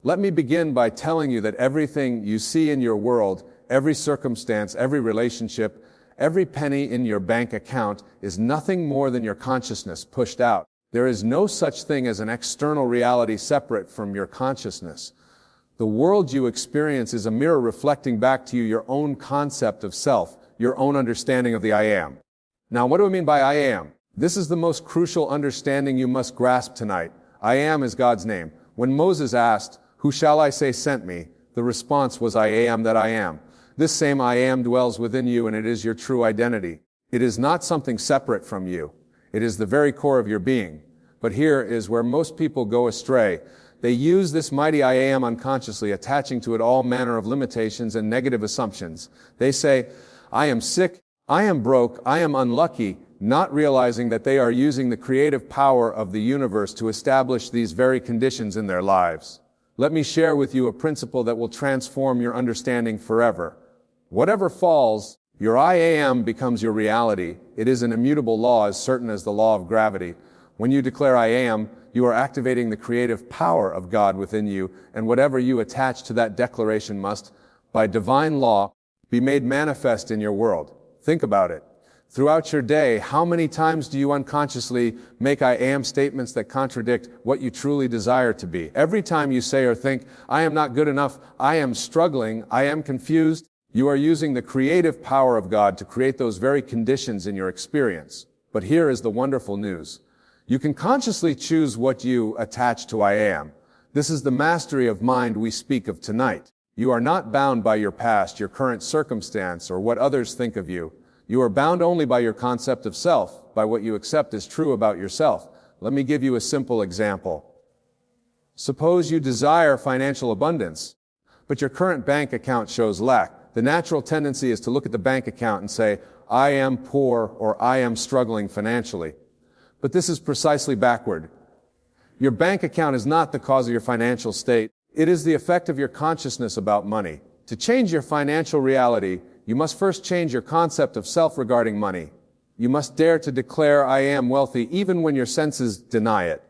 Let me begin by telling you that everything you see in your world, every circumstance, every relationship, every penny in your bank account is nothing more than your consciousness pushed out. There is no such thing as an external reality separate from your consciousness. The world you experience is a mirror reflecting back to you your own concept of self, your own understanding of the I am. Now, what do I mean by I am? This is the most crucial understanding you must grasp tonight. I am is God's name. When Moses asked, "Who shall I say sent me?" the response was, "I am that I am." This same I am dwells within you, and it is your true identity. It is not something separate from you. It is the very core of your being. But here is where most people go astray. They use this mighty I am unconsciously, attaching to it all manner of limitations and negative assumptions. They say, "I am sick, I am broke, I am unlucky," not realizing that they are using the creative power of the universe to establish these very conditions in their lives. Let me share with you a principle that will transform your understanding forever. Whatever falls, your I am becomes your reality. It is an immutable law as certain as the law of gravity. When you declare I am, you are activating the creative power of God within you, and whatever you attach to that declaration must, by divine law, be made manifest in your world. Think about it. Throughout your day, how many times do you unconsciously make I am statements that contradict what you truly desire to be? Every time you say or think, "I am not good enough, I am struggling, I am confused," you are using the creative power of God to create those very conditions in your experience. But here is the wonderful news. You can consciously choose what you attach to I am. This is the mastery of mind we speak of tonight. You are not bound by your past, your current circumstance, or what others think of you. You are bound only by your concept of self, by what you accept as true about yourself. Let me give you a simple example. Suppose you desire financial abundance, but your current bank account shows lack. The natural tendency is to look at the bank account and say, "I am poor," or "I am struggling financially." But this is precisely backward. Your bank account is not the cause of your financial state. It is the effect of your consciousness about money. To change your financial reality, you must first change your concept of self regarding money. You must dare to declare I am wealthy even when your senses deny it.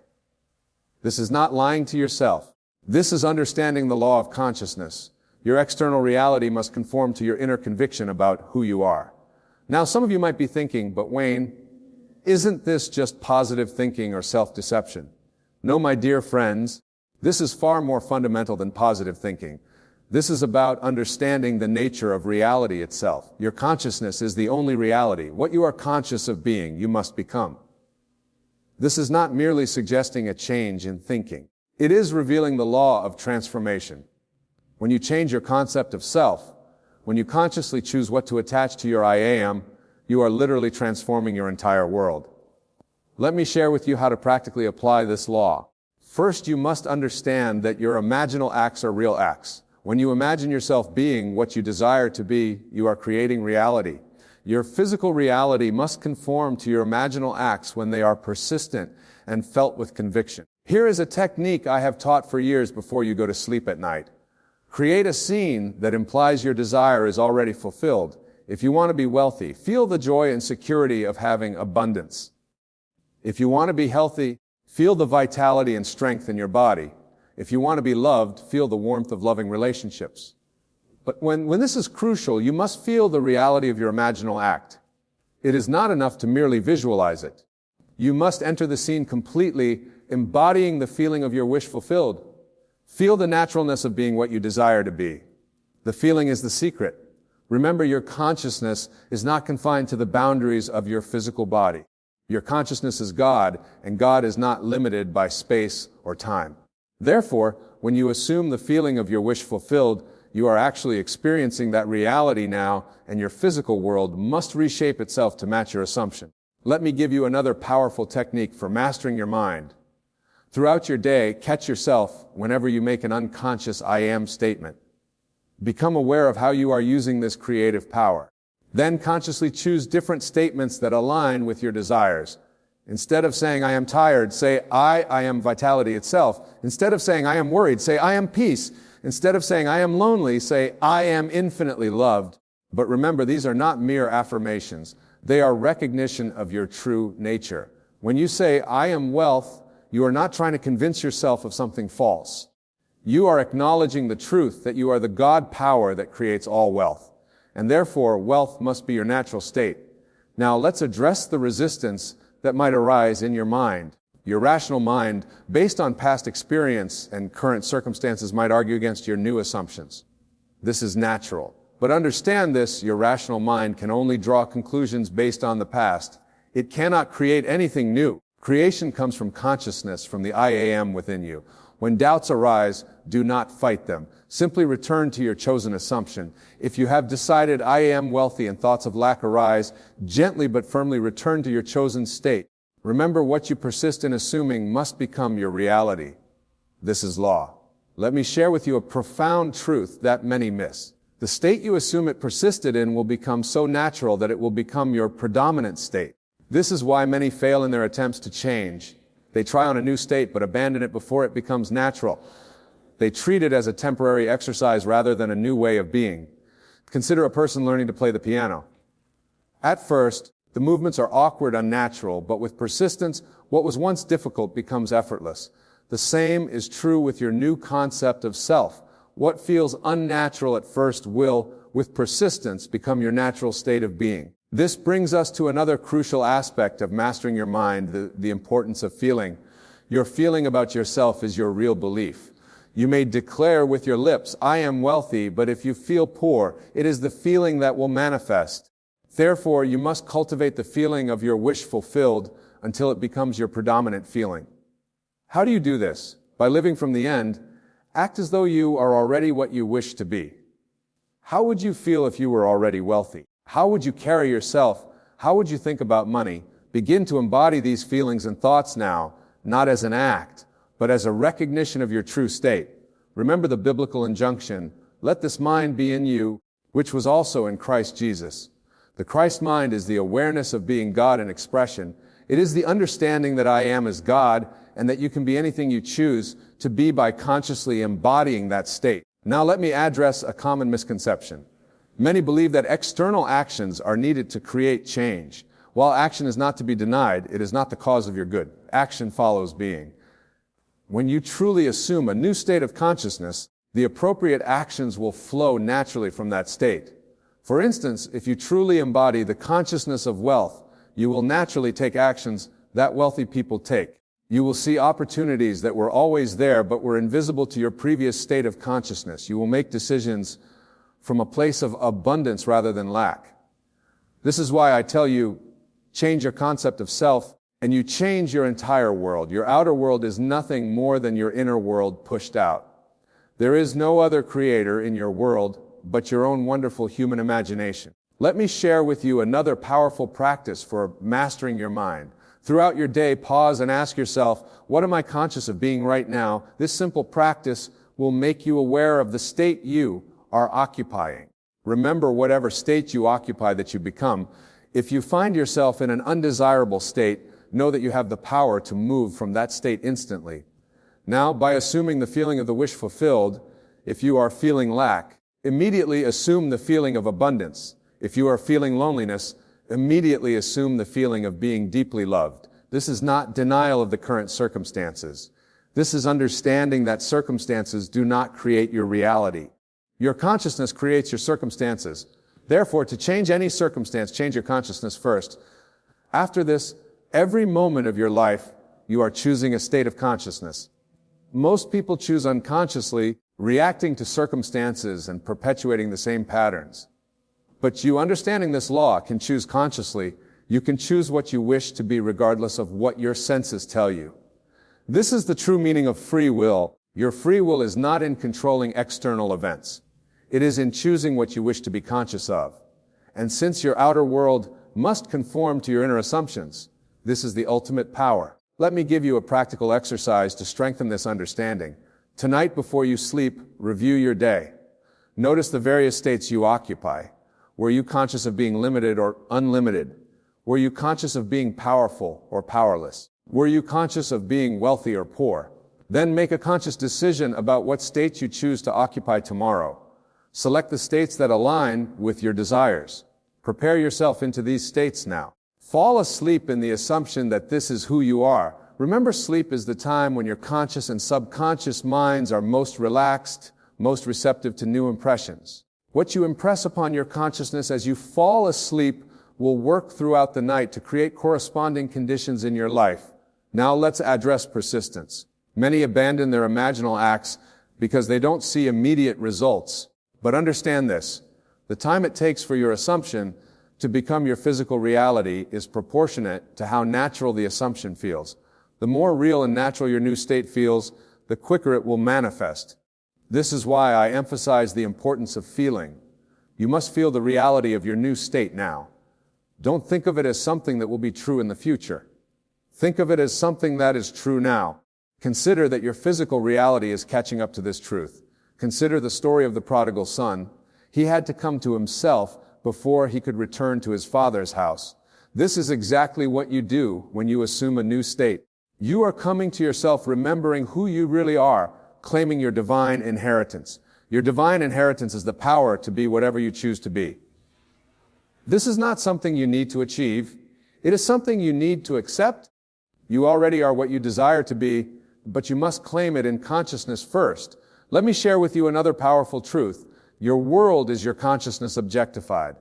This is not lying to yourself. This is understanding the law of consciousness. Your external reality must conform to your inner conviction about who you are. Now, some of you might be thinking, "But Wayne, isn't this just positive thinking or self-deception?" No, my dear friends, this is far more fundamental than positive thinking. This is about understanding the nature of reality itself. Your consciousness is the only reality. What you are conscious of being, you must become. This is not merely suggesting a change in thinking. It is revealing the law of transformation. When you change your concept of self, when you consciously choose what to attach to your I am, you are literally transforming your entire world. Let me share with you how to practically apply this law. First, you must understand that your imaginal acts are real acts. When you imagine yourself being what you desire to be, you are creating reality. Your physical reality must conform to your imaginal acts when they are persistent and felt with conviction. Here is a technique I have taught for years before you go to sleep at night. Create a scene that implies your desire is already fulfilled. If you want to be wealthy, feel the joy and security of having abundance. If you want to be healthy, feel the vitality and strength in your body. If you want to be loved, feel the warmth of loving relationships. But when this is crucial, you must feel the reality of your imaginal act. It is not enough to merely visualize it. You must enter the scene completely, embodying the feeling of your wish fulfilled. Feel the naturalness of being what you desire to be. The feeling is the secret. Remember, your consciousness is not confined to the boundaries of your physical body. Your consciousness is God, and God is not limited by space or time. Therefore, when you assume the feeling of your wish fulfilled, you are actually experiencing that reality now, and your physical world must reshape itself to match your assumption. Let me give you another powerful technique for mastering your mind. Throughout your day, catch yourself whenever you make an unconscious I am statement. Become aware of how you are using this creative power. Then consciously choose different statements that align with your desires. Instead of saying I am tired, say I am vitality itself. Instead of saying I am worried, say I am peace. Instead of saying I am lonely, say I am infinitely loved. But remember, these are not mere affirmations. They are recognition of your true nature. When you say I am wealth, you are not trying to convince yourself of something false. You are acknowledging the truth that you are the God power that creates all wealth, and therefore wealth must be your natural state. Now let's address the resistance that might arise in your mind. Your rational mind, based on past experience and current circumstances, might argue against your new assumptions. This is natural. But understand this, your rational mind can only draw conclusions based on the past. It cannot create anything new. Creation comes from consciousness, from the I am within you. When doubts arise, do not fight them. Simply return to your chosen assumption. If you have decided I am wealthy and thoughts of lack arise, gently but firmly return to your chosen state. Remember, what you persist in assuming must become your reality. This is law. Let me share with you a profound truth that many miss. The state you assume it persisted in will become so natural that it will become your predominant state. This is why many fail in their attempts to change. They try on a new state but abandon it before it becomes natural. They treat it as a temporary exercise rather than a new way of being. Consider a person learning to play the piano. At first, the movements are awkward, unnatural, but with persistence, what was once difficult becomes effortless. The same is true with your new concept of self. What feels unnatural at first will, with persistence, become your natural state of being. This brings us to another crucial aspect of mastering your mind, the importance of feeling. Your feeling about yourself is your real belief. You may declare with your lips, I am wealthy, but if you feel poor, it is the feeling that will manifest. Therefore, you must cultivate the feeling of your wish fulfilled until it becomes your predominant feeling. How do you do this? By living from the end. Act as though you are already what you wish to be. How would you feel if you were already wealthy? How would you carry yourself? How would you think about money? Begin to embody these feelings and thoughts now, not as an act, but as a recognition of your true state. Remember the biblical injunction, let this mind be in you, which was also in Christ Jesus. The Christ mind is the awareness of being God in expression. It is the understanding that I am as God and that you can be anything you choose to be by consciously embodying that state. Now let me address a common misconception. Many believe that external actions are needed to create change. While action is not to be denied, it is not the cause of your good. Action follows being. When you truly assume a new state of consciousness, the appropriate actions will flow naturally from that state. For instance, if you truly embody the consciousness of wealth, you will naturally take actions that wealthy people take. You will see opportunities that were always there but were invisible to your previous state of consciousness. You will make decisions from a place of abundance rather than lack. This is why I tell you, change your concept of self and you change your entire world. Your outer world is nothing more than your inner world pushed out. There is no other creator in your world but your own wonderful human imagination. Let me share with you another powerful practice for mastering your mind. Throughout your day, pause and ask yourself, what am I conscious of being right now? This simple practice will make you aware of the state you are occupying. Remember, whatever state you occupy that you become, if you find yourself in an undesirable state, know that you have the power to move from that state instantly. Now, by assuming the feeling of the wish fulfilled, if you are feeling lack, immediately assume the feeling of abundance. If you are feeling loneliness, immediately assume the feeling of being deeply loved. This is not denial of the current circumstances. This is understanding that circumstances do not create your reality. Your consciousness creates your circumstances. Therefore, to change any circumstance, change your consciousness first. After this, every moment of your life, you are choosing a state of consciousness. Most people choose unconsciously, reacting to circumstances and perpetuating the same patterns. But you, understanding this law, can choose consciously. You can choose what you wish to be regardless of what your senses tell you. This is the true meaning of free will. Your free will is not in controlling external events. It is in choosing what you wish to be conscious of. And since your outer world must conform to your inner assumptions, this is the ultimate power. Let me give you a practical exercise to strengthen this understanding. Tonight, before you sleep, review your day. Notice the various states you occupy. Were you conscious of being limited or unlimited? Were you conscious of being powerful or powerless? Were you conscious of being wealthy or poor? Then make a conscious decision about what state you choose to occupy tomorrow. Select the states that align with your desires. Prepare yourself into these states now. Fall asleep in the assumption that this is who you are, Remember, sleep is the time when your conscious and subconscious minds are most relaxed, most receptive to new impressions. What you impress upon your consciousness as you fall asleep will work throughout the night to create corresponding conditions in your life. Now let's address persistence. Many abandon their imaginal acts because they don't see immediate results. But understand this: the time it takes for your assumption to become your physical reality is proportionate to how natural the assumption feels. The more real and natural your new state feels, the quicker it will manifest. This is why I emphasize the importance of feeling. You must feel the reality of your new state now. Don't think of it as something that will be true in the future. Think of it as something that is true now. Consider that your physical reality is catching up to this truth. Consider the story of the prodigal son. He had to come to himself before he could return to his father's house. This is exactly what you do when you assume a new state. You are coming to yourself remembering who you really are, claiming your divine inheritance. Your divine inheritance is the power to be whatever you choose to be. This is not something you need to achieve. It is something you need to accept. You already are what you desire to be, but you must claim it in consciousness first. Let me share with you another powerful truth. Your world is your consciousness objectified.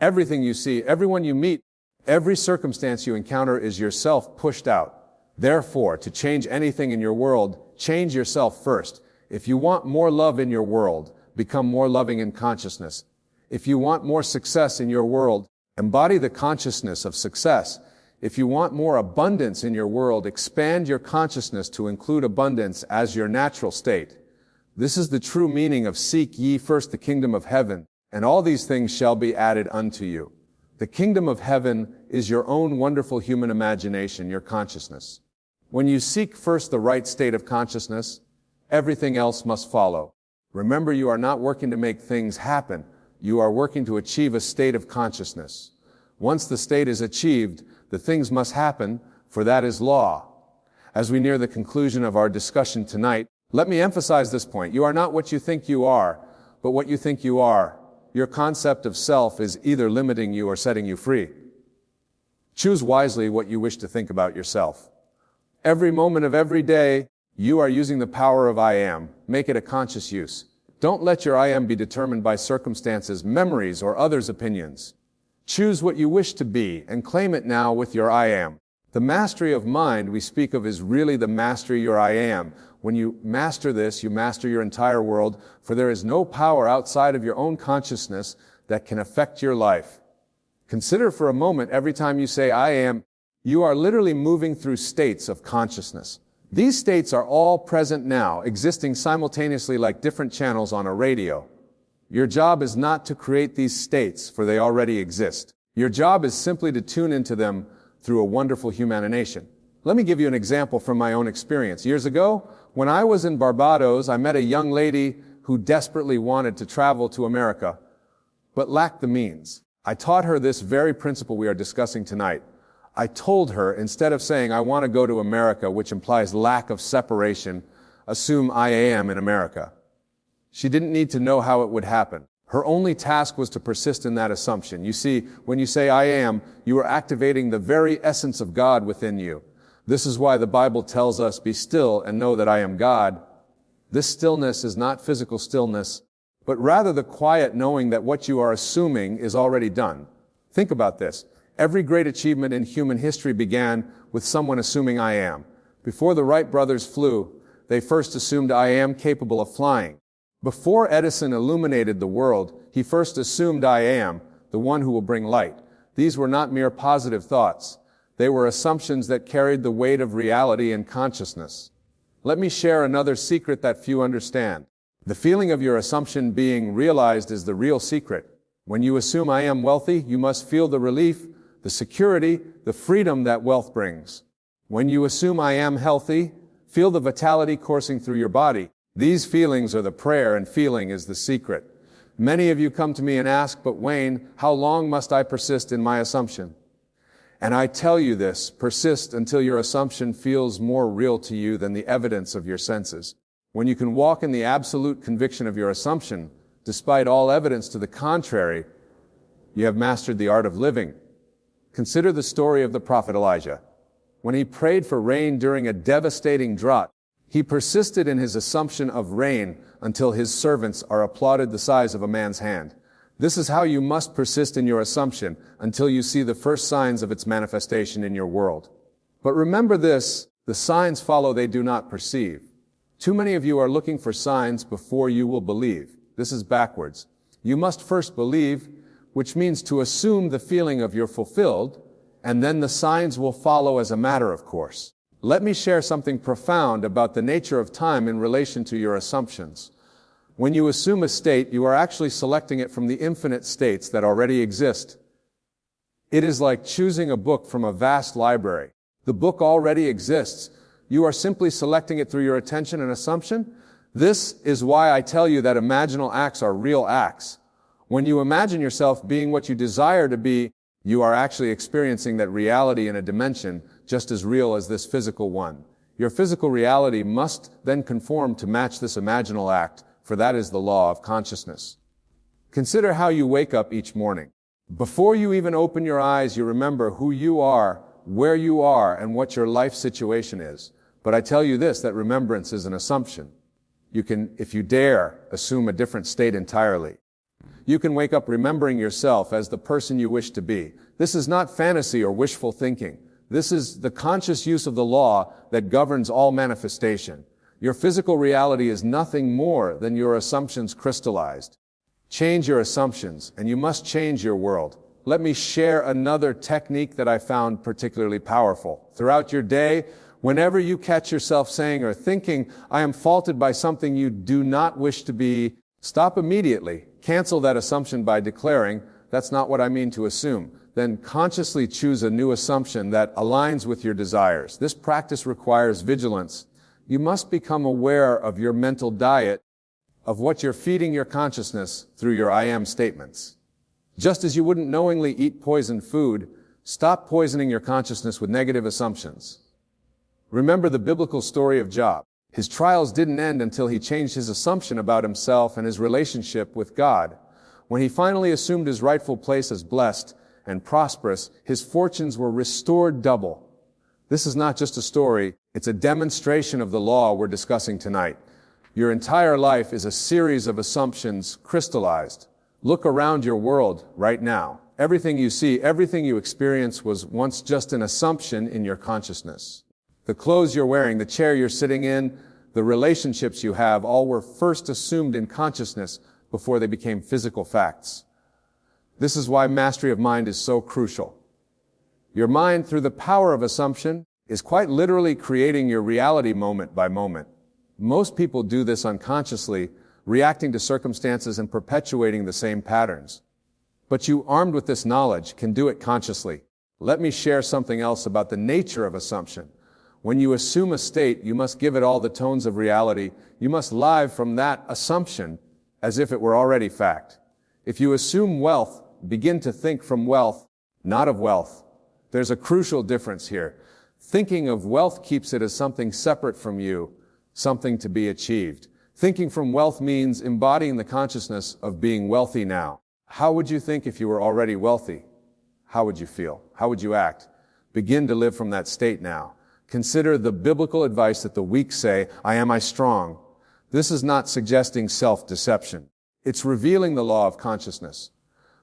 Everything you see, everyone you meet, every circumstance you encounter is yourself pushed out. Therefore, to change anything in your world, change yourself first. If you want more love in your world, become more loving in consciousness. If you want more success in your world, embody the consciousness of success. If you want more abundance in your world, expand your consciousness to include abundance as your natural state. This is the true meaning of seek ye first the kingdom of heaven, and all these things shall be added unto you. The kingdom of heaven is your own wonderful human imagination, your consciousness. When you seek first the right state of consciousness, everything else must follow. Remember, you are not working to make things happen. You are working to achieve a state of consciousness. Once the state is achieved, the things must happen, for that is law. As we near the conclusion of our discussion tonight, let me emphasize this point. You are not what you think you are, but what you think you are. Your concept of self is either limiting you or setting you free. Choose wisely what you wish to think about yourself. Every moment of every day, you are using the power of I am. Make it a conscious use. Don't let your I am be determined by circumstances, memories, or others' opinions. Choose what you wish to be and claim it now with your I am. The mastery of mind we speak of is really the mastery your I am. When you master this, you master your entire world, for there is no power outside of your own consciousness that can affect your life. Consider for a moment every time you say I am, you are literally moving through states of consciousness. These states are all present now, existing simultaneously like different channels on a radio. Your job is not to create these states, for they already exist. Your job is simply to tune into them through a wonderful humanization. Let me give you an example from my own experience. Years ago, when I was in Barbados, I met a young lady who desperately wanted to travel to America, but lacked the means. I taught her this very principle we are discussing tonight. I told her, instead of saying, I want to go to America, which implies lack of separation, assume I am in America. She didn't need to know how it would happen. Her only task was to persist in that assumption. You see, when you say I am, you are activating the very essence of God within you. This is why the Bible tells us, be still and know that I am God. This stillness is not physical stillness, but rather the quiet knowing that what you are assuming is already done. Think about this. Every great achievement in human history began with someone assuming I am. Before the Wright brothers flew, they first assumed I am capable of flying. Before Edison illuminated the world, he first assumed I am, the one who will bring light. These were not mere positive thoughts. They were assumptions that carried the weight of reality and consciousness. Let me share another secret that few understand. The feeling of your assumption being realized is the real secret. When you assume I am wealthy, you must feel the relief, the security, the freedom that wealth brings. When you assume I am healthy, feel the vitality coursing through your body. These feelings are the prayer, and feeling is the secret. Many of you come to me and ask, but Wayne, how long must I persist in my assumption? And I tell you this, persist until your assumption feels more real to you than the evidence of your senses. When you can walk in the absolute conviction of your assumption, despite all evidence to the contrary, you have mastered the art of living. Consider the story of the prophet Elijah. When he prayed for rain during a devastating drought, he persisted in his assumption of rain until his servants are applauded the size of a man's hand. This is how you must persist in your assumption until you see the first signs of its manifestation in your world. But remember this, the signs follow they do not perceive. Too many of you are looking for signs before you will believe. This is backwards. You must first believe, which means to assume the feeling of you're fulfilled, and then the signs will follow as a matter of course. Let me share something profound about the nature of time in relation to your assumptions. When you assume a state, you are actually selecting it from the infinite states that already exist. It is like choosing a book from a vast library. The book already exists. You are simply selecting it through your attention and assumption. This is why I tell you that imaginal acts are real acts. When you imagine yourself being what you desire to be, you are actually experiencing that reality in a dimension just as real as this physical one. Your physical reality must then conform to match this imaginal act, for that is the law of consciousness. Consider how you wake up each morning. Before you even open your eyes, you remember who you are, where you are, and what your life situation is. But I tell you this, that remembrance is an assumption. You can, if you dare, assume a different state entirely. You can wake up remembering yourself as the person you wish to be. This is not fantasy or wishful thinking. This is the conscious use of the law that governs all manifestation. Your physical reality is nothing more than your assumptions crystallized. Change your assumptions, and you must change your world. Let me share another technique that I found particularly powerful. Throughout your day, whenever you catch yourself saying or thinking, I am faulted by something you do not wish to be, stop immediately. Cancel that assumption by declaring, that's not what I mean to assume. Then consciously choose a new assumption that aligns with your desires. This practice requires vigilance. You must become aware of your mental diet, of what you're feeding your consciousness through your I am statements. Just as you wouldn't knowingly eat poisoned food, stop poisoning your consciousness with negative assumptions. Remember the biblical story of Job. His trials didn't end until he changed his assumption about himself and his relationship with God. When he finally assumed his rightful place as blessed and prosperous, his fortunes were restored double. This is not just a story, it's a demonstration of the law we're discussing tonight. Your entire life is a series of assumptions crystallized. Look around your world right now. Everything you see, everything you experience was once just an assumption in your consciousness. The clothes you're wearing, the chair you're sitting in, the relationships you have, all were first assumed in consciousness before they became physical facts. This is why mastery of mind is so crucial. Your mind, through the power of assumption, is quite literally creating your reality moment by moment. Most people do this unconsciously, reacting to circumstances and perpetuating the same patterns. But you, armed with this knowledge, can do it consciously. Let me share something else about the nature of assumption. When you assume a state, you must give it all the tones of reality. You must live from that assumption as if it were already fact. If you assume wealth, begin to think from wealth, not of wealth. There's a crucial difference here. Thinking of wealth keeps it as something separate from you, something to be achieved. Thinking from wealth means embodying the consciousness of being wealthy now. How would you think if you were already wealthy? How would you feel? How would you act? Begin to live from that state now. Consider the biblical advice that the weak say, I strong. This is not suggesting self-deception. It's revealing the law of consciousness.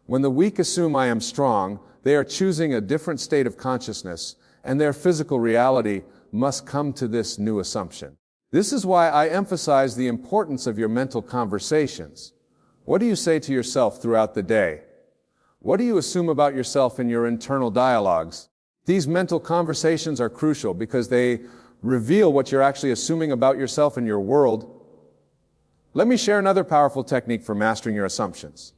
When the weak assume I am strong, they are choosing a different state of consciousness, and their physical reality must come to this new assumption. This is why I emphasize the importance of your mental conversations. What do you say to yourself throughout the day? What do you assume about yourself in your internal dialogues? These mental conversations are crucial because they reveal what you're actually assuming about yourself and your world. Let me share another powerful technique for mastering your assumptions.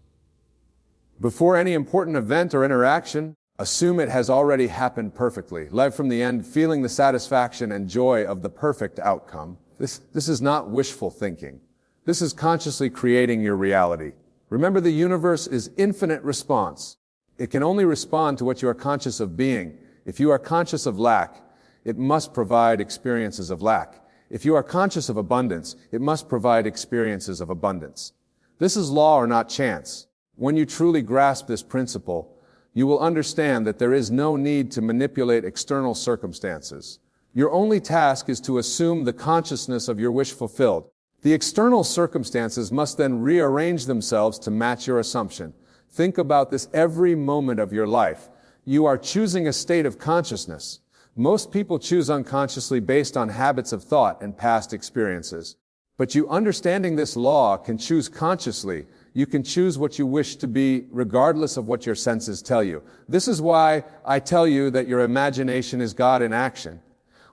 Before any important event or interaction, assume it has already happened perfectly. Live from the end, feeling the satisfaction and joy of the perfect outcome. This is not wishful thinking. This is consciously creating your reality. Remember, the universe is infinite response. It can only respond to what you are conscious of being. If you are conscious of lack, it must provide experiences of lack. If you are conscious of abundance, it must provide experiences of abundance. This is law or not chance. When you truly grasp this principle, you will understand that there is no need to manipulate external circumstances. Your only task is to assume the consciousness of your wish fulfilled. The external circumstances must then rearrange themselves to match your assumption. Think about this every moment of your life. You are choosing a state of consciousness. Most people choose unconsciously based on habits of thought and past experiences. But you understanding this law can choose consciously. You can choose what you wish to be regardless of what your senses tell you. This is why I tell you that your imagination is God in action.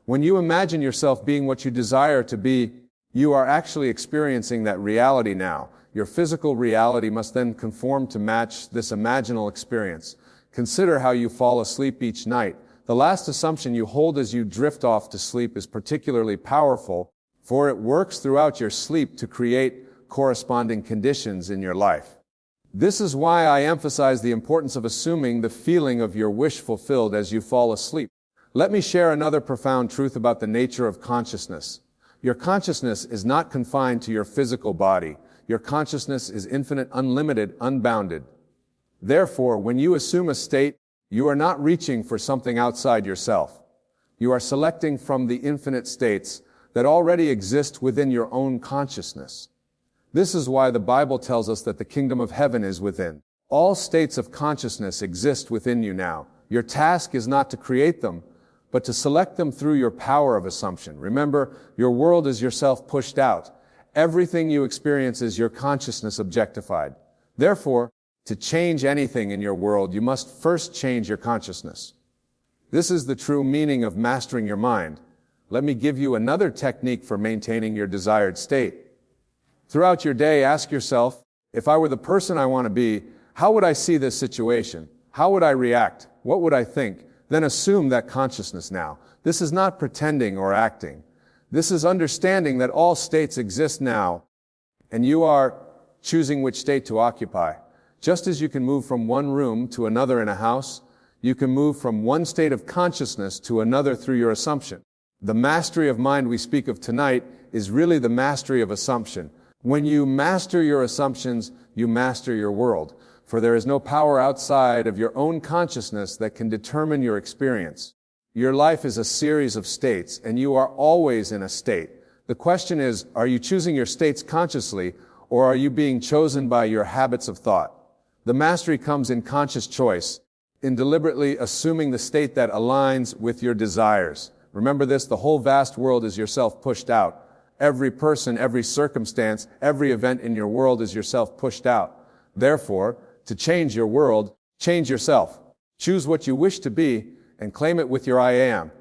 When you imagine yourself being what you desire to be, you are actually experiencing that reality now. Your physical reality must then conform to match this imaginal experience. Consider how you fall asleep each night. The last assumption you hold as you drift off to sleep is particularly powerful, for it works throughout your sleep to create corresponding conditions in your life. This is why I emphasize the importance of assuming the feeling of your wish fulfilled as you fall asleep. Let me share another profound truth about the nature of consciousness. Your consciousness is not confined to your physical body. Your consciousness is infinite, unlimited, unbounded. Therefore, when you assume a state, you are not reaching for something outside yourself. You are selecting from the infinite states that already exist within your own consciousness. This is why the Bible tells us that the kingdom of heaven is within. All states of consciousness exist within you now. Your task is not to create them, but to select them through your power of assumption. Remember, your world is yourself pushed out. Everything you experience is your consciousness objectified. Therefore, to change anything in your world, you must first change your consciousness. This is the true meaning of mastering your mind. Let me give you another technique for maintaining your desired state. Throughout your day, ask yourself, if I were the person I want to be, how would I see this situation? How would I react? What would I think? Then assume that consciousness now. This is not pretending or acting. This is understanding that all states exist now, and you are choosing which state to occupy. Just as you can move from one room to another in a house, you can move from one state of consciousness to another through your assumption. The mastery of mind we speak of tonight is really the mastery of assumption. When you master your assumptions, you master your world. For there is no power outside of your own consciousness that can determine your experience. Your life is a series of states, and you are always in a state. The question is, are you choosing your states consciously, or are you being chosen by your habits of thought? The mastery comes in conscious choice, in deliberately assuming the state that aligns with your desires. Remember this, the whole vast world is yourself pushed out. Every person, every circumstance, every event in your world is yourself pushed out. Therefore, to change your world, change yourself. Choose what you wish to be and claim it with your I am.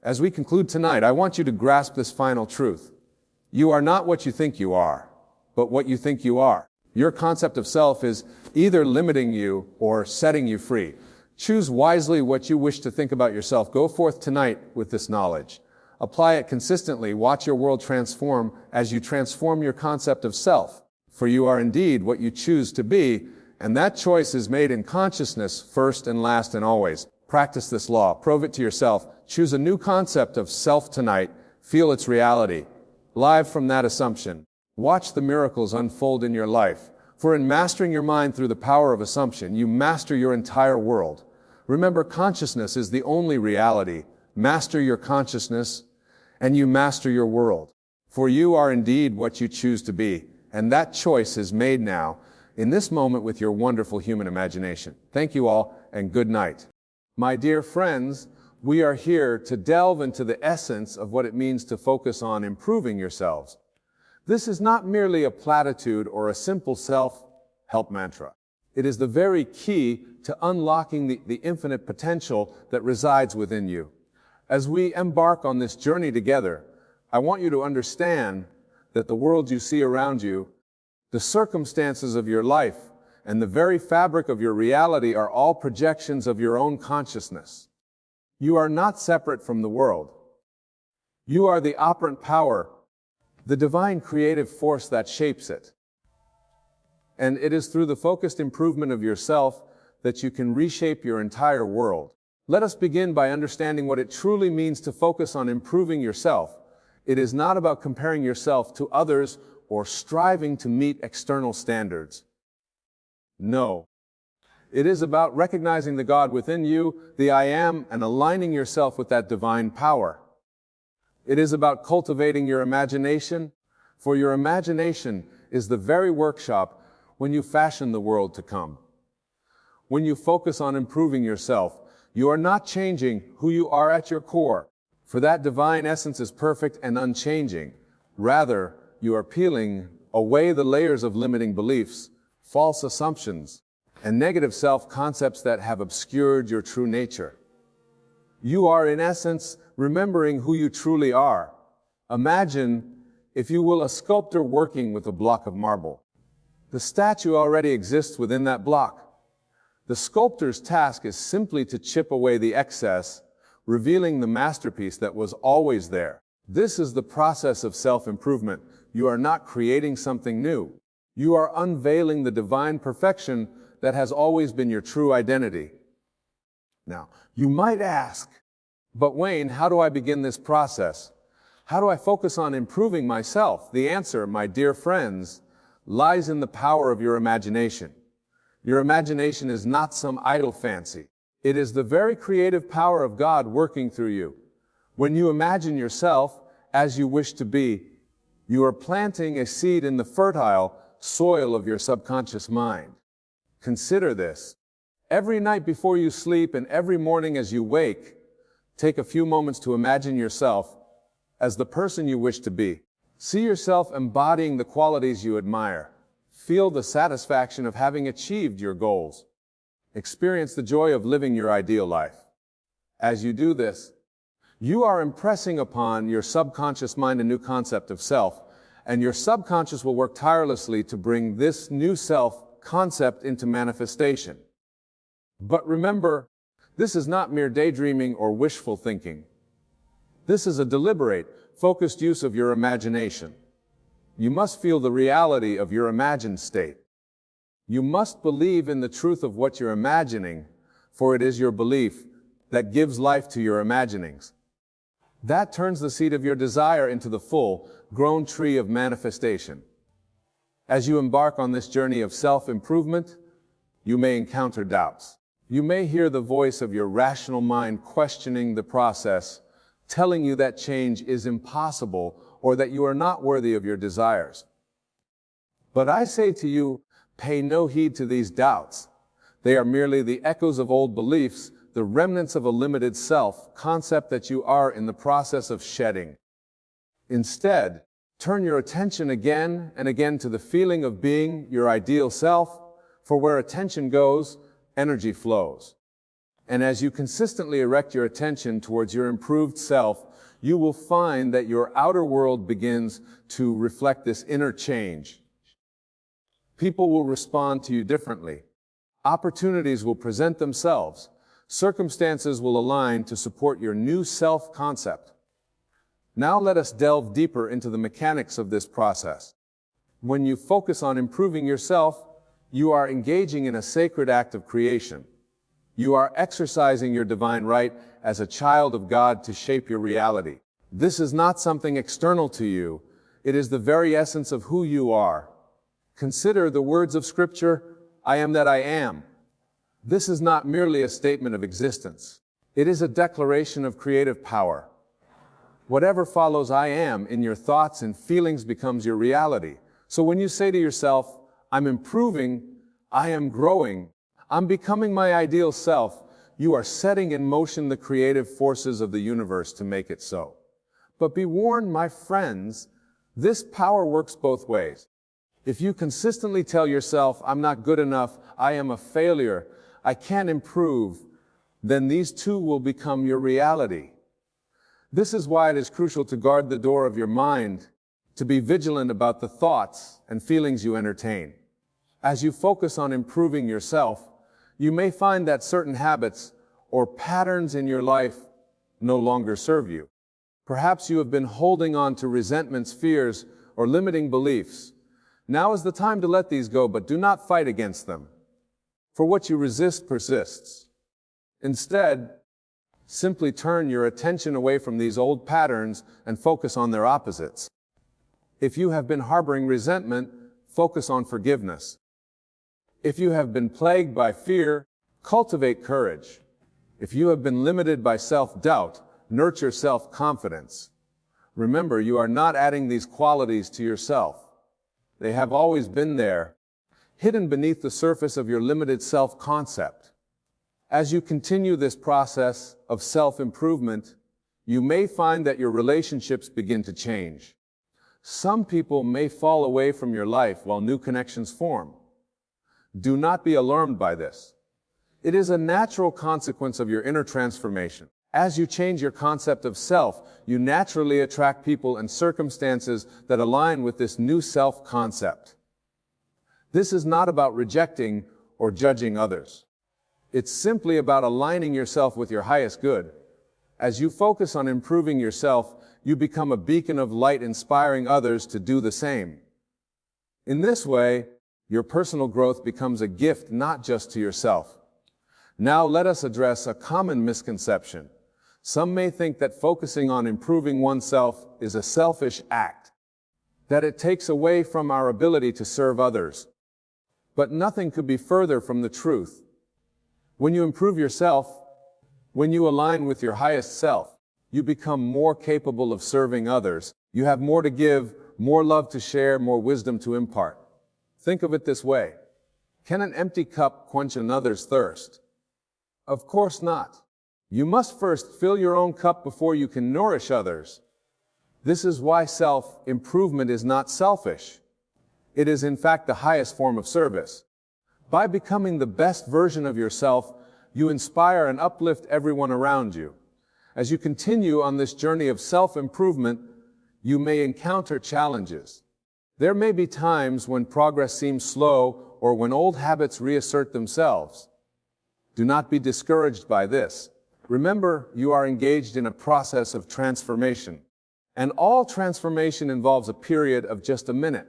As we conclude tonight, I want you to grasp this final truth. You are not what you think you are, but what you think you are. Your concept of self is either limiting you or setting you free. Choose wisely what you wish to think about yourself. Go forth tonight with this knowledge. Apply it consistently. Watch your world transform as you transform your concept of self. For you are indeed what you choose to be, and that choice is made in consciousness first and last and always. Practice this law. Prove it to yourself. Choose a new concept of self tonight. Feel its reality. Live from that assumption. Watch the miracles unfold in your life. For in mastering your mind through the power of assumption, you master your entire world. Remember, consciousness is the only reality. Master your consciousness, and you master your world. For you are indeed what you choose to be, and that choice is made now, in this moment with your wonderful human imagination. Thank you all, and good night. My dear friends, we are here to delve into the essence of what it means to focus on improving yourselves. This is not merely a platitude or a simple self-help mantra. It is the very key to unlocking the infinite potential that resides within you. As we embark on this journey together, I want you to understand that the world you see around you, the circumstances of your life, and the very fabric of your reality are all projections of your own consciousness. You are not separate from the world. You are the operant power, the divine creative force that shapes it. And it is through the focused improvement of yourself that you can reshape your entire world. Let us begin by understanding what it truly means to focus on improving yourself. It is not about comparing yourself to others or striving to meet external standards. No. It is about recognizing the God within you, the I am, and aligning yourself with that divine power. It is about cultivating your imagination, for your imagination is the very workshop when you fashion the world to come. When you focus on improving yourself, you are not changing who you are at your core, for that divine essence is perfect and unchanging. Rather, you are peeling away the layers of limiting beliefs, false assumptions, and negative self-concepts that have obscured your true nature. You are, in essence, remembering who you truly are. Imagine, if you will, a sculptor working with a block of marble. The statue already exists within that block. The sculptor's task is simply to chip away the excess, revealing the masterpiece that was always there. This is the process of self-improvement. You are not creating something new. You are unveiling the divine perfection that has always been your true identity. Now, you might ask, but Wayne, how do I begin this process? How do I focus on improving myself? The answer, my dear friends, lies in the power of your imagination. Your imagination is not some idle fancy. It is the very creative power of God working through you. When you imagine yourself as you wish to be, you are planting a seed in the fertile soil of your subconscious mind. Consider this. Every night before you sleep and every morning as you wake, take a few moments to imagine yourself as the person you wish to be. See yourself embodying the qualities you admire. Feel the satisfaction of having achieved your goals. Experience the joy of living your ideal life. As you do this, you are impressing upon your subconscious mind a new concept of self, and your subconscious will work tirelessly to bring this new self concept into manifestation. But remember, this is not mere daydreaming or wishful thinking. This is a deliberate, focused use of your imagination. You must feel the reality of your imagined state. You must believe in the truth of what you're imagining, for it is your belief that gives life to your imaginings. That turns the seed of your desire into the full-grown tree of manifestation. As you embark on this journey of self-improvement, you may encounter doubts. You may hear the voice of your rational mind questioning the process, telling you that change is impossible or that you are not worthy of your desires. But I say to you, pay no heed to these doubts. They are merely the echoes of old beliefs, the remnants of a limited self-concept that you are in the process of shedding. Instead, turn your attention again and again to the feeling of being your ideal self, for where attention goes, energy flows. And as you consistently erect your attention towards your improved self, you will find that your outer world begins to reflect this inner change. People will respond to you differently. Opportunities will present themselves. Circumstances will align to support your new self-concept. Now let us delve deeper into the mechanics of this process. When you focus on improving yourself, you are engaging in a sacred act of creation. You are exercising your divine right as a child of God to shape your reality. This is not something external to you. It is the very essence of who you are. Consider the words of Scripture, I am that I am. This is not merely a statement of existence. It is a declaration of creative power. Whatever follows I am in your thoughts and feelings becomes your reality. So when you say to yourself, I'm improving, I am growing, I'm becoming my ideal self, you are setting in motion the creative forces of the universe to make it so. But be warned, my friends, this power works both ways. If you consistently tell yourself, I'm not good enough, I am a failure, I can't improve, then these two will become your reality. This is why it is crucial to guard the door of your mind, to be vigilant about the thoughts and feelings you entertain. As you focus on improving yourself, you may find that certain habits or patterns in your life no longer serve you. Perhaps you have been holding on to resentments, fears, or limiting beliefs. Now is the time to let these go, but do not fight against them. For what you resist persists. Instead, simply turn your attention away from these old patterns and focus on their opposites. If you have been harboring resentment, focus on forgiveness. If you have been plagued by fear, cultivate courage. If you have been limited by self-doubt, nurture self-confidence. Remember, you are not adding these qualities to yourself. They have always been there, hidden beneath the surface of your limited self-concept. As you continue this process of self-improvement, you may find that your relationships begin to change. Some people may fall away from your life while new connections form. Do not be alarmed by this. It is a natural consequence of your inner transformation. As you change your concept of self, you naturally attract people and circumstances that align with this new self-concept. This is not about rejecting or judging others. It's simply about aligning yourself with your highest good. As you focus on improving yourself, you become a beacon of light, inspiring others to do the same. In this way, your personal growth becomes a gift not just to yourself. Now let us address a common misconception. Some may think that focusing on improving oneself is a selfish act, that it takes away from our ability to serve others. But nothing could be further from the truth. When you improve yourself, when you align with your highest self, you become more capable of serving others. You have more to give, more love to share, more wisdom to impart. Think of it this way. Can an empty cup quench another's thirst? Of course not. You must first fill your own cup before you can nourish others. This is why self-improvement is not selfish. It is in fact the highest form of service. By becoming the best version of yourself, you inspire and uplift everyone around you. As you continue on this journey of self-improvement, you may encounter challenges. There may be times when progress seems slow or when old habits reassert themselves. Do not be discouraged by this. Remember, you are engaged in a process of transformation. And all transformation involves a period of just a minute.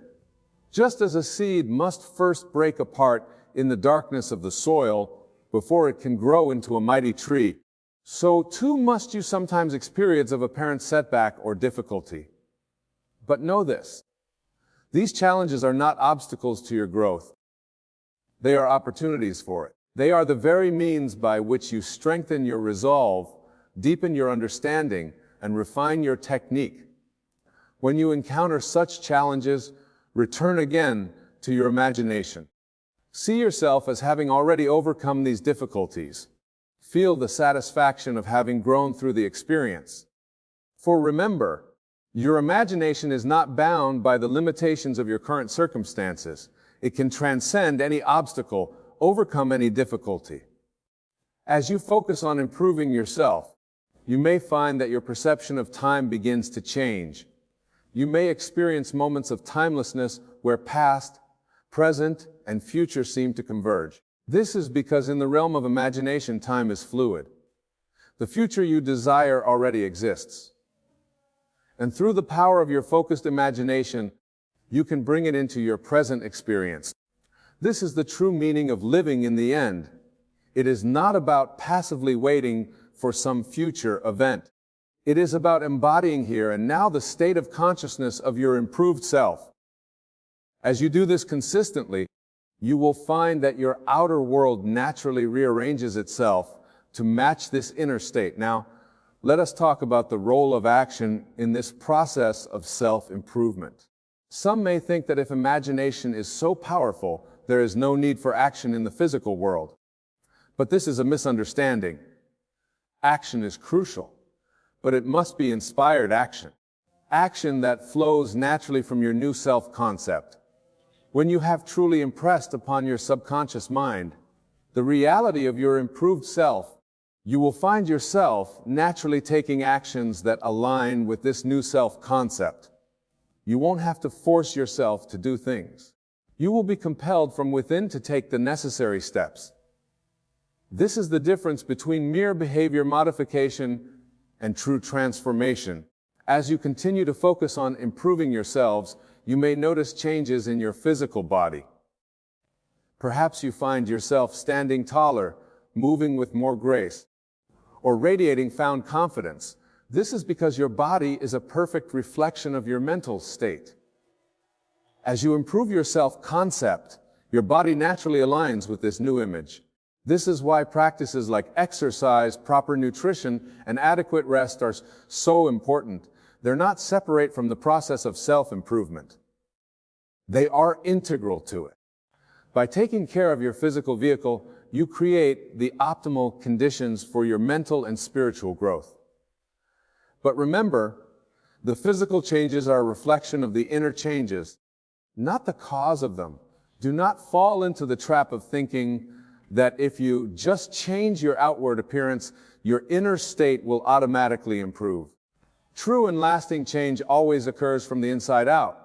Just as a seed must first break apart in the darkness of the soil before it can grow into a mighty tree, so too must you sometimes experience of apparent setback or difficulty. But know this. These challenges are not obstacles to your growth. They are opportunities for it. They are the very means by which you strengthen your resolve, deepen your understanding, and refine your technique. When you encounter such challenges, return again to your imagination. See yourself as having already overcome these difficulties. Feel the satisfaction of having grown through the experience. For remember, your imagination is not bound by the limitations of your current circumstances. It can transcend any obstacle, overcome any difficulty. As you focus on improving yourself, you may find that your perception of time begins to change. You may experience moments of timelessness where past, present, and future seem to converge. This is because in the realm of imagination, time is fluid. The future you desire already exists. And through the power of your focused imagination, you can bring it into your present experience. This is the true meaning of living in the end. It is not about passively waiting for some future event. It is about embodying here and now the state of consciousness of your improved self. As you do this consistently, you will find that your outer world naturally rearranges itself to match this inner state. Now, let us talk about the role of action in this process of self-improvement. Some may think that if imagination is so powerful, there is no need for action in the physical world. But this is a misunderstanding. Action is crucial, but it must be inspired action. Action that flows naturally from your new self-concept. When you have truly impressed upon your subconscious mind the reality of your improved self, you will find yourself naturally taking actions that align with this new self-concept. You won't have to force yourself to do things. You will be compelled from within to take the necessary steps. This is the difference between mere behavior modification and true transformation. As you continue to focus on improving yourselves, you may notice changes in your physical body. Perhaps you find yourself standing taller, moving with more grace, or radiating found confidence. This is because your body is a perfect reflection of your mental state. As you improve your self-concept, Your body naturally aligns with this new image. This is why practices like exercise, proper nutrition, and adequate rest are so important. They're not separate from the process of self-improvement. They are integral to it. By taking care of your physical vehicle, you create the optimal conditions for your mental and spiritual growth. But remember, the physical changes are a reflection of the inner changes, not the cause of them. Do not fall into the trap of thinking that if you just change your outward appearance, your inner state will automatically improve. True and lasting change always occurs from the inside out.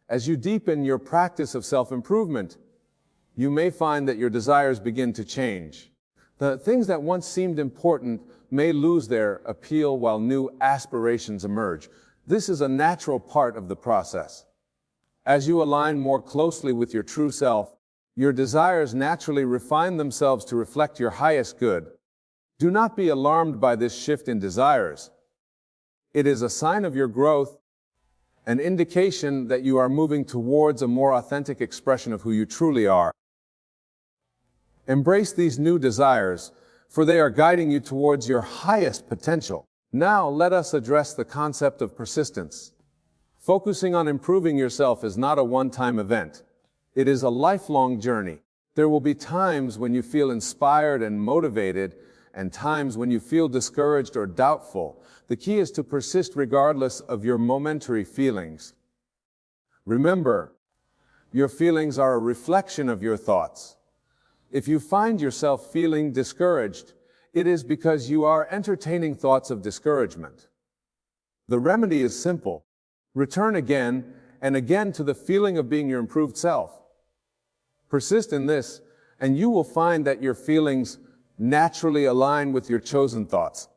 As you deepen your practice of self-improvement, you may find that your desires begin to change. The things that once seemed important may lose their appeal while new aspirations emerge. This is a natural part of the process. As you align more closely with your true self, your desires naturally refine themselves to reflect your highest good. Do not be alarmed by this shift in desires. It is a sign of your growth, an indication that you are moving towards a more authentic expression of who you truly are. Embrace these new desires, for they are guiding you towards your highest potential. Now, let us address the concept of persistence. Focusing on improving yourself is not a one-time event. It is a lifelong journey. There will be times when you feel inspired and motivated, and times when you feel discouraged or doubtful. The key is to persist regardless of your momentary feelings. Remember, your feelings are a reflection of your thoughts. If you find yourself feeling discouraged, it is because you are entertaining thoughts of discouragement. The remedy is simple. Return again and again to the feeling of being your improved self. Persist in this, and you will find that your feelings naturally align with your chosen thoughts.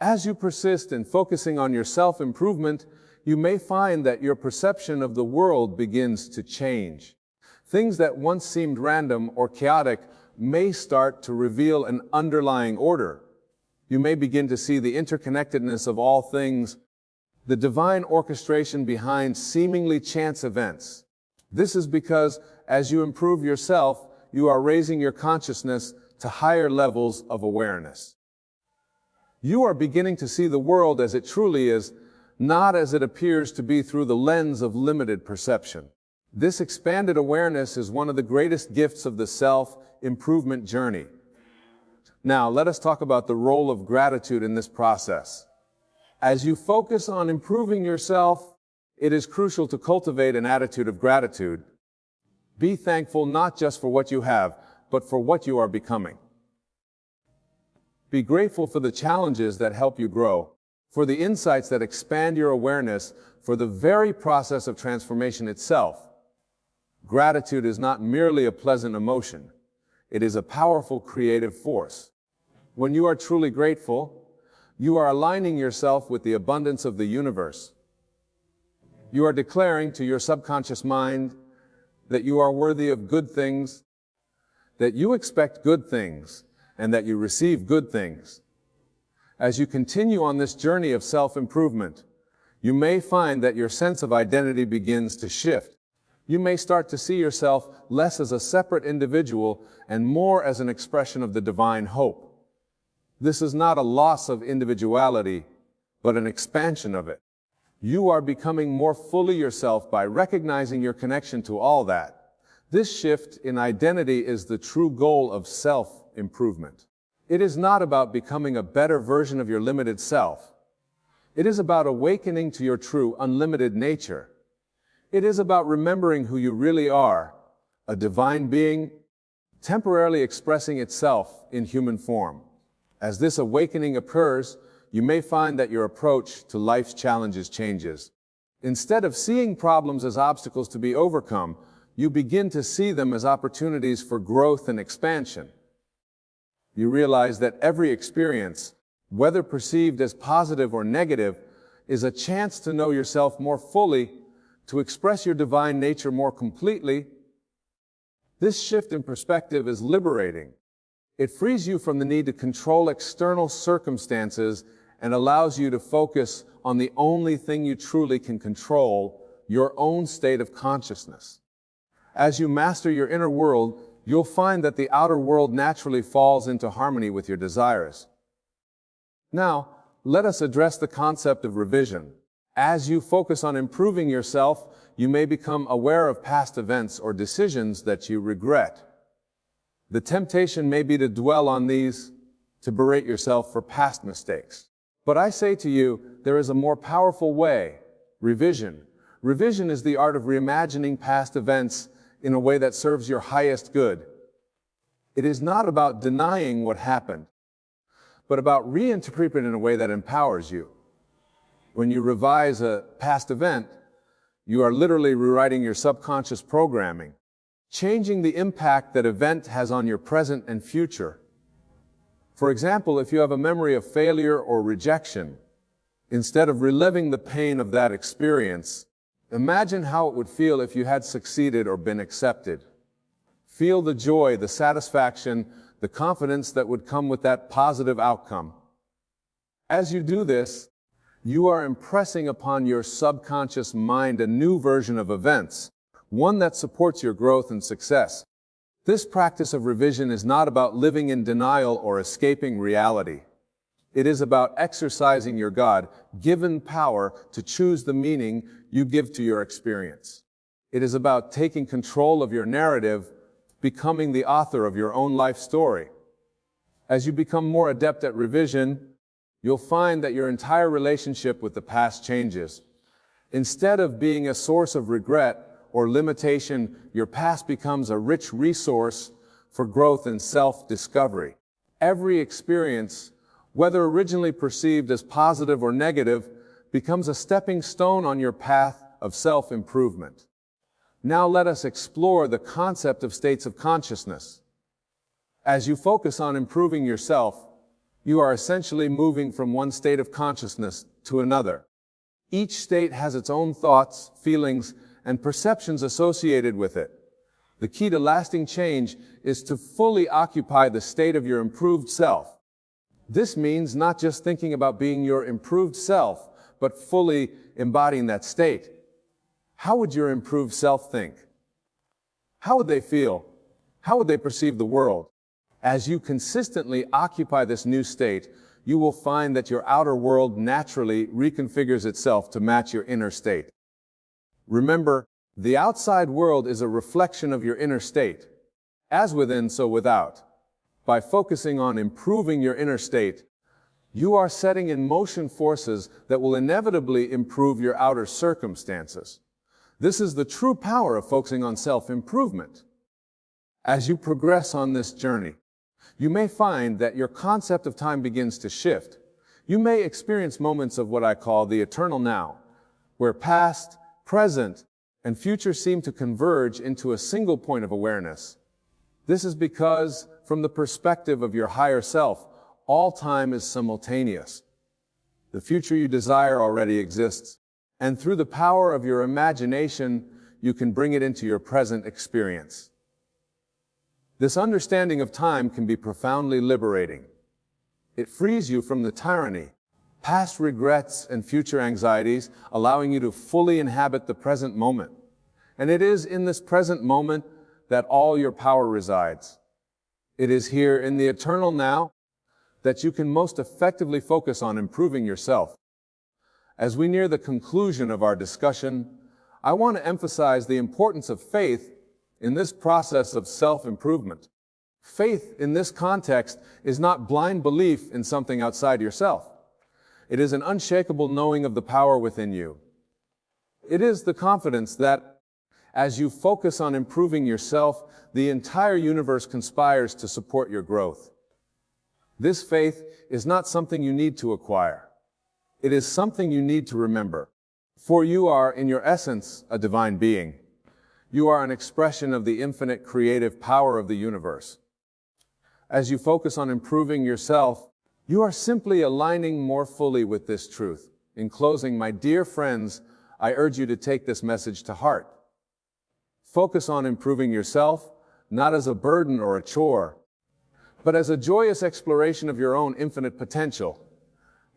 As you persist in focusing on your self-improvement, you may find that your perception of the world begins to change. Things that once seemed random or chaotic may start to reveal an underlying order. You may begin to see the interconnectedness of all things, the divine orchestration behind seemingly chance events. This is because, as you improve yourself, you are raising your consciousness to higher levels of awareness. You are beginning to see the world as it truly is, not as it appears to be through the lens of limited perception. This expanded awareness is one of the greatest gifts of the self-improvement journey. Now, let us talk about the role of gratitude in this process. As you focus on improving yourself, it is crucial to cultivate an attitude of gratitude. Be thankful not just for what you have, but for what you are becoming. Be grateful for the challenges that help you grow, for the insights that expand your awareness, for the very process of transformation itself. Gratitude is not merely a pleasant emotion. It is a powerful creative force. When you are truly grateful, you are aligning yourself with the abundance of the universe. You are declaring to your subconscious mind that you are worthy of good things, that you expect good things, and that you receive good things. As you continue on this journey of self-improvement, you may find that your sense of identity begins to shift. You may start to see yourself less as a separate individual and more as an expression of the divine hope. This is not a loss of individuality, but an expansion of it. You are becoming more fully yourself by recognizing your connection to all that. This shift in identity is the true goal of self-improvement. It is not about becoming a better version of your limited self. It is about awakening to your true, unlimited nature. It is about remembering who you really are, a divine being, temporarily expressing itself in human form. As this awakening occurs, you may find that your approach to life's challenges changes. Instead of seeing problems as obstacles to be overcome, you begin to see them as opportunities for growth and expansion. You realize that every experience, whether perceived as positive or negative, is a chance to know yourself more fully, to express your divine nature more completely. This shift in perspective is liberating. It frees you from the need to control external circumstances and allows you to focus on the only thing you truly can control, your own state of consciousness. As you master your inner world, you'll find that the outer world naturally falls into harmony with your desires. Now, let us address the concept of revision. As you focus on improving yourself, you may become aware of past events or decisions that you regret. The temptation may be to dwell on these, to berate yourself for past mistakes. But I say to you, there is a more powerful way: revision. Revision is the art of reimagining past events in a way that serves your highest good. It is not about denying what happened, but about reinterpreting it in a way that empowers you. When you revise a past event, you are literally rewriting your subconscious programming, changing the impact that event has on your present and future. For example, if you have a memory of failure or rejection, instead of reliving the pain of that experience, imagine how it would feel if you had succeeded or been accepted. Feel the joy, the satisfaction, the confidence that would come with that positive outcome. As you do this, you are impressing upon your subconscious mind a new version of events, one that supports your growth and success. This practice of revision is not about living in denial or escaping reality. It is about exercising your God-given power to choose the meaning you give to your experience. It is about taking control of your narrative, becoming the author of your own life story. As you become more adept at revision, you'll find that your entire relationship with the past changes. Instead of being a source of regret or limitation, your past becomes a rich resource for growth and self-discovery. Every experience, whether originally perceived as positive or negative, becomes a stepping stone on your path of self-improvement. Now let us explore the concept of states of consciousness. As you focus on improving yourself, you are essentially moving from one state of consciousness to another. Each state has its own thoughts, feelings, and perceptions associated with it. The key to lasting change is to fully occupy the state of your improved self. This means not just thinking about being your improved self, but fully embodying that state. How would your improved self think? How would they feel? How would they perceive the world? As you consistently occupy this new state, you will find that your outer world naturally reconfigures itself to match your inner state. Remember, the outside world is a reflection of your inner state. As within, so without. By focusing on improving your inner state, you are setting in motion forces that will inevitably improve your outer circumstances. This is the true power of focusing on self-improvement. As you progress on this journey, you may find that your concept of time begins to shift. You may experience moments of what I call the eternal now, where past, present, and future seem to converge into a single point of awareness. This is because, from the perspective of your higher self, all time is simultaneous. The future you desire already exists, and through the power of your imagination, you can bring it into your present experience. This understanding of time can be profoundly liberating. It frees you from the tyranny, past regrets, and future anxieties, allowing you to fully inhabit the present moment. And it is in this present moment that all your power resides. It is here in the eternal now that you can most effectively focus on improving yourself. As we near the conclusion of our discussion, I want to emphasize the importance of faith in this process of self-improvement. Faith in this context is not blind belief in something outside yourself. It is an unshakable knowing of the power within you. It is the confidence that, as you focus on improving yourself, the entire universe conspires to support your growth. This faith is not something you need to acquire. It is something you need to remember. For you are, in your essence, a divine being. You are an expression of the infinite creative power of the universe. As you focus on improving yourself, you are simply aligning more fully with this truth. In closing, my dear friends, I urge you to take this message to heart. Focus on improving yourself, not as a burden or a chore, but as a joyous exploration of your own infinite potential.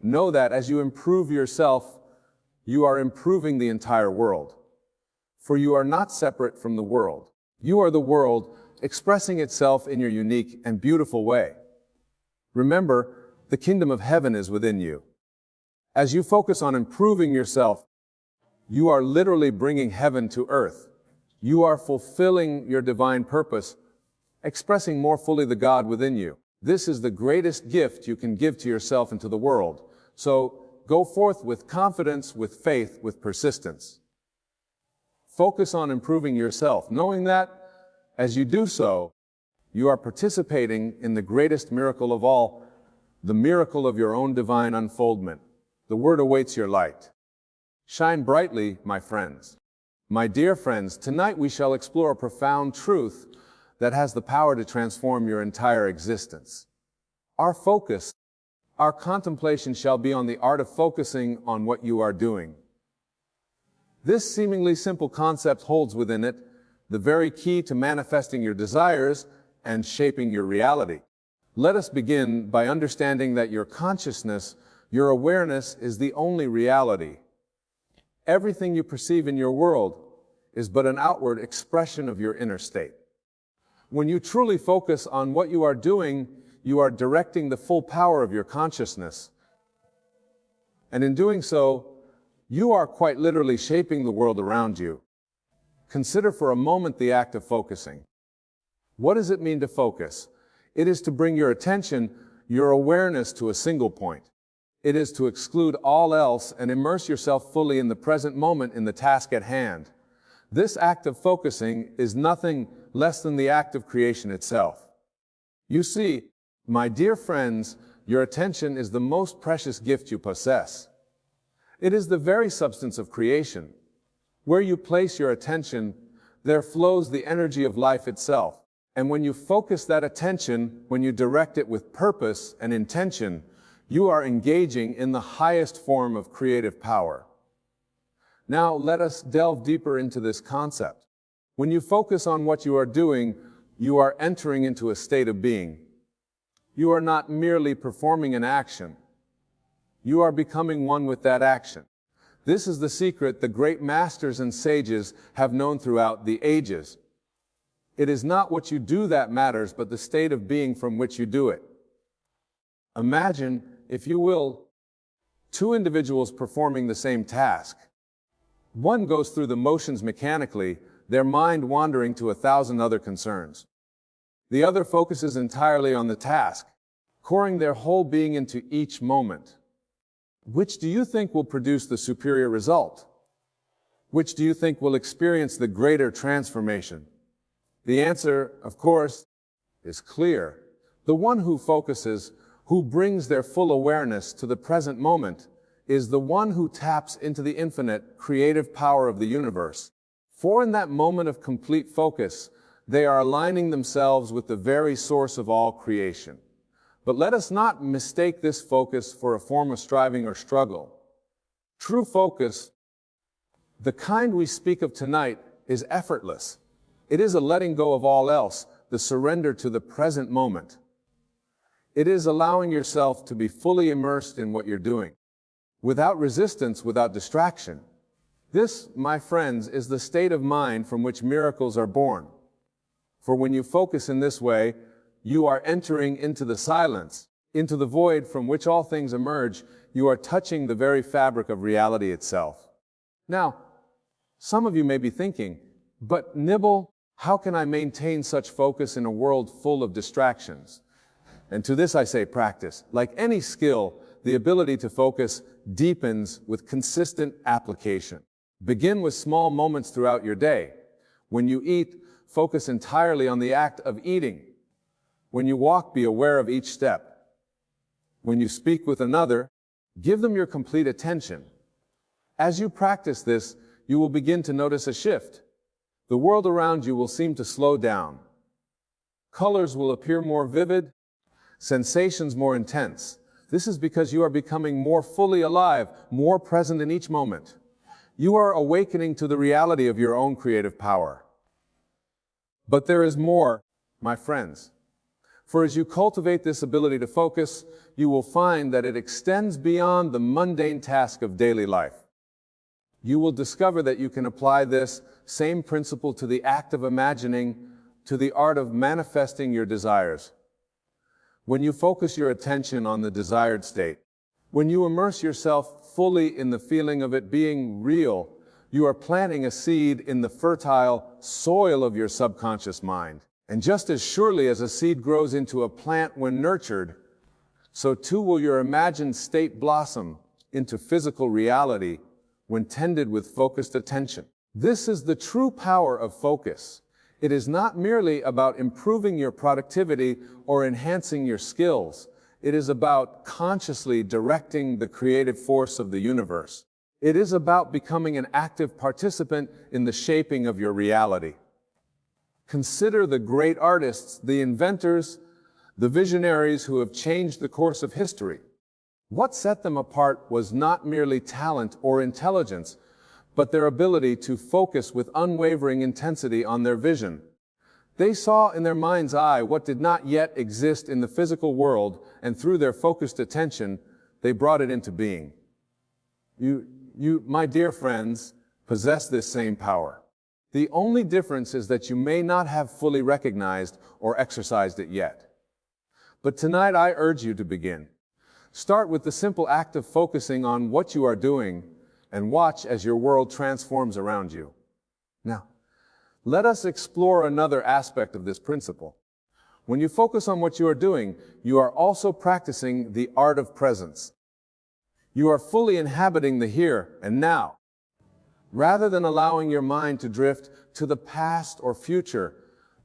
Know that as you improve yourself, you are improving the entire world. For you are not separate from the world. You are the world expressing itself in your unique and beautiful way. Remember, the kingdom of heaven is within you. As you focus on improving yourself, you are literally bringing heaven to earth. You are fulfilling your divine purpose, expressing more fully the God within you. This is the greatest gift you can give to yourself and to the world. So go forth with confidence, with faith, with persistence. Focus on improving yourself, knowing that as you do so, you are participating in the greatest miracle of all, the miracle of your own divine unfoldment. The word awaits your light. Shine brightly, my friends. My dear friends, tonight we shall explore a profound truth that has the power to transform your entire existence. Our focus, our contemplation shall be on the art of focusing on what you are doing. This seemingly simple concept holds within it the very key to manifesting your desires and shaping your reality. Let us begin by understanding that your consciousness, your awareness, is the only reality. Everything you perceive in your world is but an outward expression of your inner state. When you truly focus on what you are doing, you are directing the full power of your consciousness. And in doing so, you are quite literally shaping the world around you. Consider for a moment the act of focusing. What does it mean to focus? It is to bring your attention, your awareness to a single point. It is to exclude all else and immerse yourself fully in the present moment in the task at hand. This act of focusing is nothing less than the act of creation itself. You see, my dear friends, your attention is the most precious gift you possess. It is the very substance of creation. Where you place your attention, there flows the energy of life itself. And when you focus that attention, when you direct it with purpose and intention, you are engaging in the highest form of creative power. Now, let us delve deeper into this concept. When you focus on what you are doing, you are entering into a state of being. You are not merely performing an action. You are becoming one with that action. This is the secret the great masters and sages have known throughout the ages. It is not what you do that matters, but the state of being from which you do it. Imagine, if you will, two individuals performing the same task. One goes through the motions mechanically, their mind wandering to 1,000 other concerns. The other focuses entirely on the task, pouring their whole being into each moment. Which do you think will produce the superior result? Which do you think will experience the greater transformation? The answer, of course, is clear. The one who focuses, who brings their full awareness to the present moment, is the one who taps into the infinite creative power of the universe. For in that moment of complete focus, they are aligning themselves with the very source of all creation. But let us not mistake this focus for a form of striving or struggle. True focus, the kind we speak of tonight, is effortless. It is a letting go of all else, the surrender to the present moment. It is allowing yourself to be fully immersed in what you're doing, without resistance, without distraction. This, my friends, is the state of mind from which miracles are born. For when you focus in this way, you are entering into the silence, into the void from which all things emerge. You are touching the very fabric of reality itself. Now, some of you may be thinking, but Nibble, how can I maintain such focus in a world full of distractions? And to this I say practice. Like any skill, the ability to focus deepens with consistent application. Begin with small moments throughout your day. When you eat, focus entirely on the act of eating. When you walk, be aware of each step. When you speak with another, give them your complete attention. As you practice this, you will begin to notice a shift. The world around you will seem to slow down. Colors will appear more vivid, sensations more intense. This is because you are becoming more fully alive, more present in each moment. You are awakening to the reality of your own creative power. But there is more, my friends. For as you cultivate this ability to focus, you will find that it extends beyond the mundane task of daily life. You will discover that you can apply this same principle to the act of imagining, to the art of manifesting your desires. When you focus your attention on the desired state, when you immerse yourself fully in the feeling of it being real, you are planting a seed in the fertile soil of your subconscious mind. And just as surely as a seed grows into a plant when nurtured, so too will your imagined state blossom into physical reality when tended with focused attention. This is the true power of focus. It is not merely about improving your productivity or enhancing your skills. It is about consciously directing the creative force of the universe. It is about becoming an active participant in the shaping of your reality. Consider the great artists, the inventors, the visionaries who have changed the course of history. What set them apart was not merely talent or intelligence, but their ability to focus with unwavering intensity on their vision. They saw in their mind's eye what did not yet exist in the physical world, and through their focused attention, they brought it into being. You, my dear friends, possess this same power. The only difference is that you may not have fully recognized or exercised it yet. But tonight I urge you to begin. Start with the simple act of focusing on what you are doing and watch as your world transforms around you. Now, let us explore another aspect of this principle. When you focus on what you are doing, you are also practicing the art of presence. You are fully inhabiting the here and now. Rather than allowing your mind to drift to the past or future,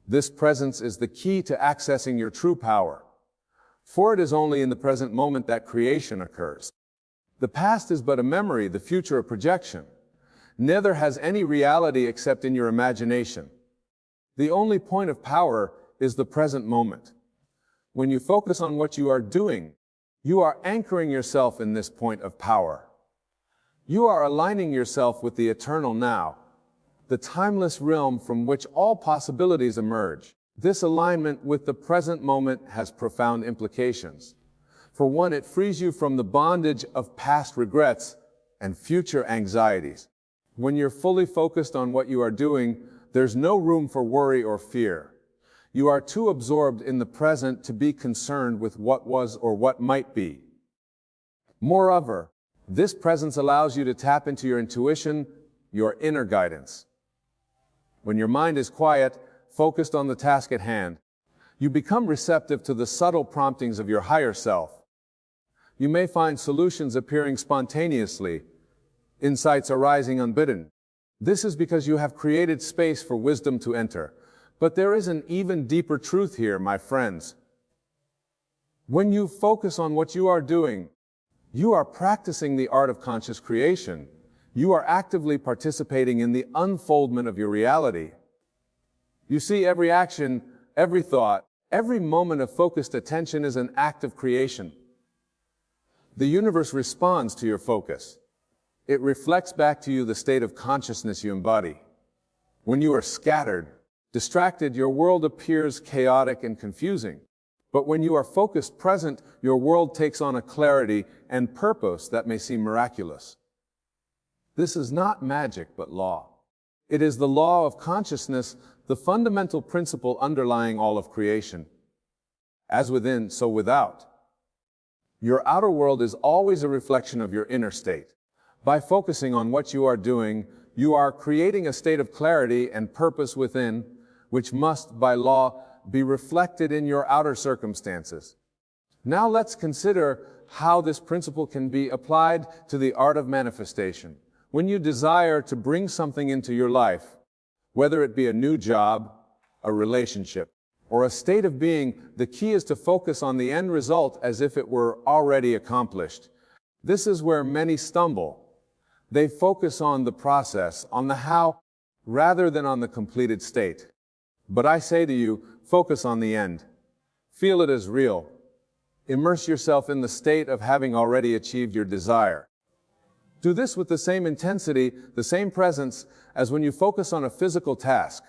this presence is the key to accessing your true power. For it is only in the present moment that creation occurs. The past is but a memory, the future a projection. Neither has any reality except in your imagination. The only point of power is the present moment. When you focus on what you are doing, you are anchoring yourself in this point of power. You are aligning yourself with the eternal now, the timeless realm from which all possibilities emerge. This alignment with the present moment has profound implications. For one, it frees you from the bondage of past regrets and future anxieties. When you're fully focused on what you are doing, there's no room for worry or fear. You are too absorbed in the present to be concerned with what was or what might be. Moreover, this presence allows you to tap into your intuition, your inner guidance. When your mind is quiet, focused on the task at hand, you become receptive to the subtle promptings of your higher self. You may find solutions appearing spontaneously, insights arising unbidden. This is because you have created space for wisdom to enter. But there is an even deeper truth here, my friends. When you focus on what you are doing, you are practicing the art of conscious creation. You are actively participating in the unfoldment of your reality. You see, every action, every thought, every moment of focused attention is an act of creation. The universe responds to your focus. It reflects back to you the state of consciousness you embody. When you are scattered, distracted, your world appears chaotic and confusing. But when you are focused present, your world takes on a clarity and purpose that may seem miraculous. This is not magic, but law. It is the law of consciousness, the fundamental principle underlying all of creation. As within, so without. Your outer world is always a reflection of your inner state. By focusing on what you are doing, you are creating a state of clarity and purpose within, which must, by law, be reflected in your outer circumstances. Now let's consider how this principle can be applied to the art of manifestation. When you desire to bring something into your life, whether it be a new job, a relationship, or a state of being, the key is to focus on the end result as if it were already accomplished. This is where many stumble. They focus on the process, on the how, rather than on the completed state. But I say to you, focus on the end. Feel it as real. Immerse yourself in the state of having already achieved your desire. Do this with the same intensity, the same presence, as when you focus on a physical task.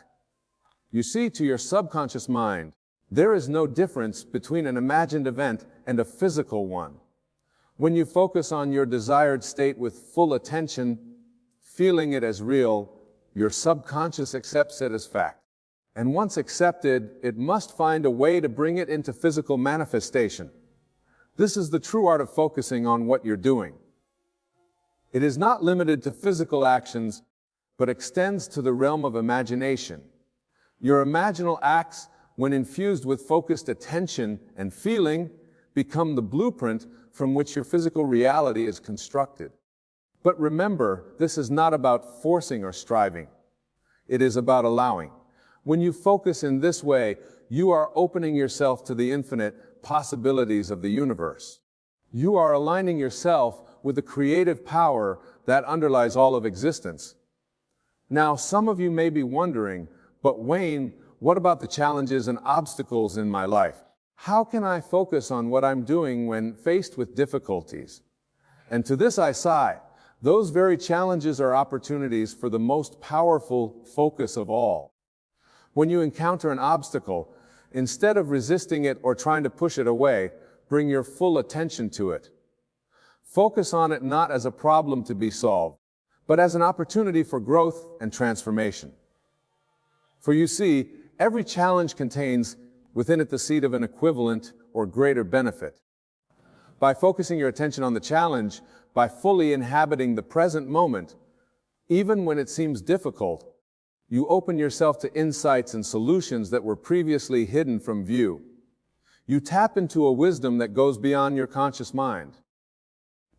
You see, to your subconscious mind, there is no difference between an imagined event and a physical one. When you focus on your desired state with full attention, feeling it as real, Your subconscious accepts it as fact. And once accepted, it must find a way to bring it into physical manifestation. This is the true art of focusing on what you're doing. It is not limited to physical actions, but extends to the realm of imagination. Your imaginal acts, when infused with focused attention and feeling, become the blueprint from which your physical reality is constructed. But remember, this is not about forcing or striving. It is about allowing. When you focus in this way, you are opening yourself to the infinite possibilities of the universe. You are aligning yourself with the creative power that underlies all of existence. Now, some of you may be wondering, but Wayne, what about the challenges and obstacles in my life? How can I focus on what I'm doing when faced with difficulties? And to this I sigh. Those very challenges are opportunities for the most powerful focus of all. When you encounter an obstacle, instead of resisting it or trying to push it away, bring your full attention to it. Focus on it not as a problem to be solved, but as an opportunity for growth and transformation. For you see, every challenge contains within it the seed of an equivalent or greater benefit. By focusing your attention on the challenge, by fully inhabiting the present moment, even when it seems difficult, you open yourself to insights and solutions that were previously hidden from view. You tap into a wisdom that goes beyond your conscious mind.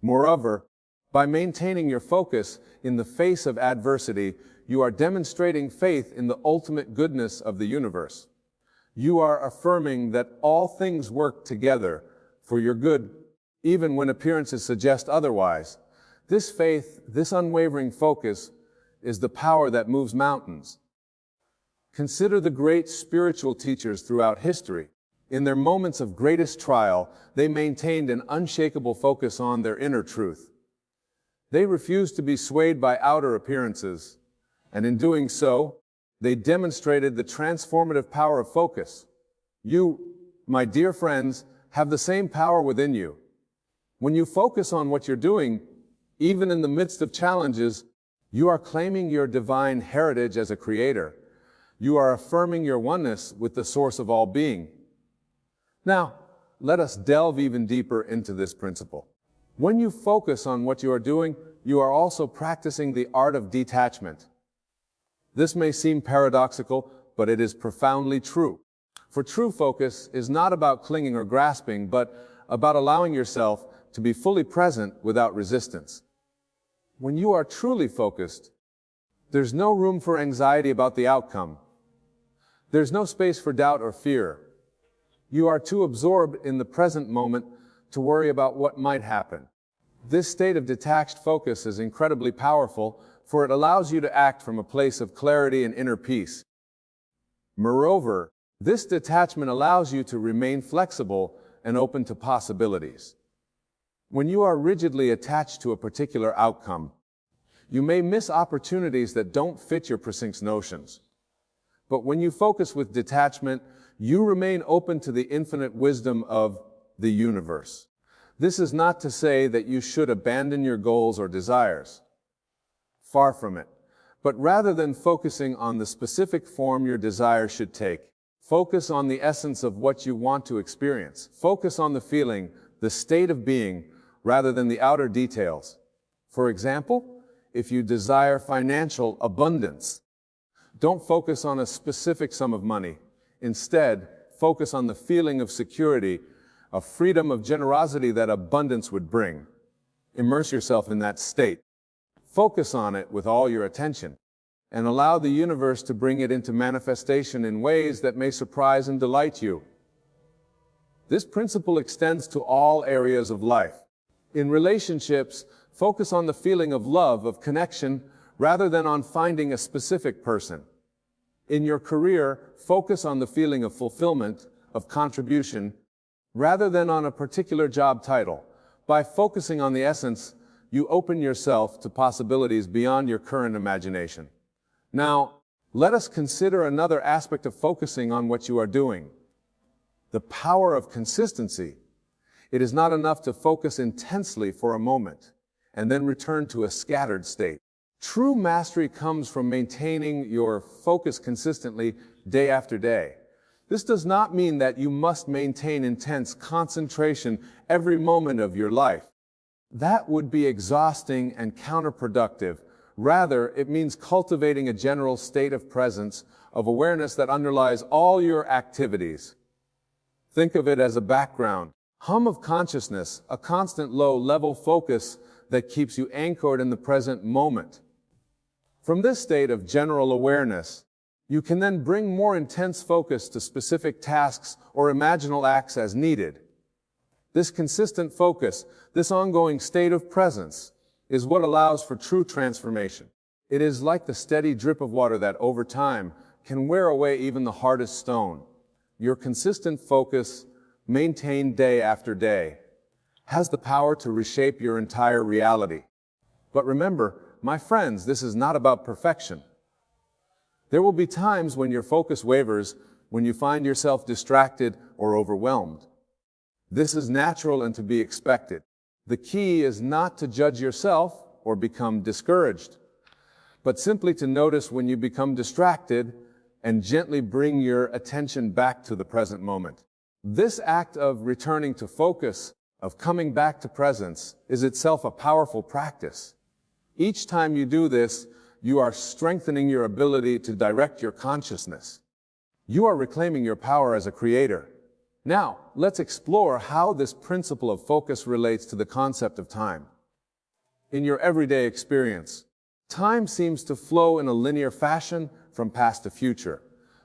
Moreover, by maintaining your focus in the face of adversity, you are demonstrating faith in the ultimate goodness of the universe. You are affirming that all things work together for your good, even when appearances suggest otherwise. This faith, this unwavering focus, is the power that moves mountains. Consider the great spiritual teachers throughout history. In their moments of greatest trial, they maintained an unshakable focus on their inner truth. They refused to be swayed by outer appearances, and in doing so, they demonstrated the transformative power of focus. You, my dear friends, have the same power within you. When you focus on what you're doing, even in the midst of challenges, you are claiming your divine heritage as a creator. You are affirming your oneness with the source of all being. Now, let us delve even deeper into this principle. When you focus on what you are doing, you are also practicing the art of detachment. This may seem paradoxical, but it is profoundly true. For true focus is not about clinging or grasping, but about allowing yourself to be fully present without resistance. When you are truly focused, there's no room for anxiety about the outcome. There's no space for doubt or fear. You are too absorbed in the present moment to worry about what might happen. This state of detached focus is incredibly powerful, for it allows you to act from a place of clarity and inner peace. Moreover, this detachment allows you to remain flexible and open to possibilities. When you are rigidly attached to a particular outcome, you may miss opportunities that don't fit your precinct notions. But when you focus with detachment, you remain open to the infinite wisdom of the universe. This is not to say that you should abandon your goals or desires. Far from it. But rather than focusing on the specific form your desire should take, focus on the essence of what you want to experience. Focus on the feeling, the state of being, rather than the outer details. For example, if you desire financial abundance, don't focus on a specific sum of money. Instead, focus on the feeling of security, of freedom, of generosity that abundance would bring. Immerse yourself in that state. Focus on it with all your attention, and allow the universe to bring it into manifestation in ways that may surprise and delight you. This principle extends to all areas of life. In relationships, focus on the feeling of love, of connection, rather than on finding a specific person. In your career, focus on the feeling of fulfillment, of contribution, rather than on a particular job title. By focusing on the essence, you open yourself to possibilities beyond your current imagination. Now, let us consider another aspect of focusing on what you are doing: the power of consistency. It is not enough to focus intensely for a moment and then return to a scattered state. True mastery comes from maintaining your focus consistently day after day. This does not mean that you must maintain intense concentration every moment of your life. That would be exhausting and counterproductive. Rather, it means cultivating a general state of presence, of awareness that underlies all your activities. Think of it as a background hum of consciousness, a constant low-level focus that keeps you anchored in the present moment. From this state of general awareness, you can then bring more intense focus to specific tasks or imaginal acts as needed. This consistent focus, this ongoing state of presence, is what allows for true transformation. It is like the steady drip of water that over time can wear away even the hardest stone. Your consistent focus, maintained day after day, has the power to reshape your entire reality. But remember, my friends, this is not about perfection. There will be times when your focus wavers, when you find yourself distracted or overwhelmed. This is natural and to be expected. The key is not to judge yourself or become discouraged, but simply to notice when you become distracted and gently bring your attention back to the present moment. This act of returning to focus, of coming back to presence, is itself a powerful practice. Each time you do this, you are strengthening your ability to direct your consciousness. You are reclaiming your power as a creator. Now, let's explore how this principle of focus relates to the concept of time. In your everyday experience, time seems to flow in a linear fashion from past to future.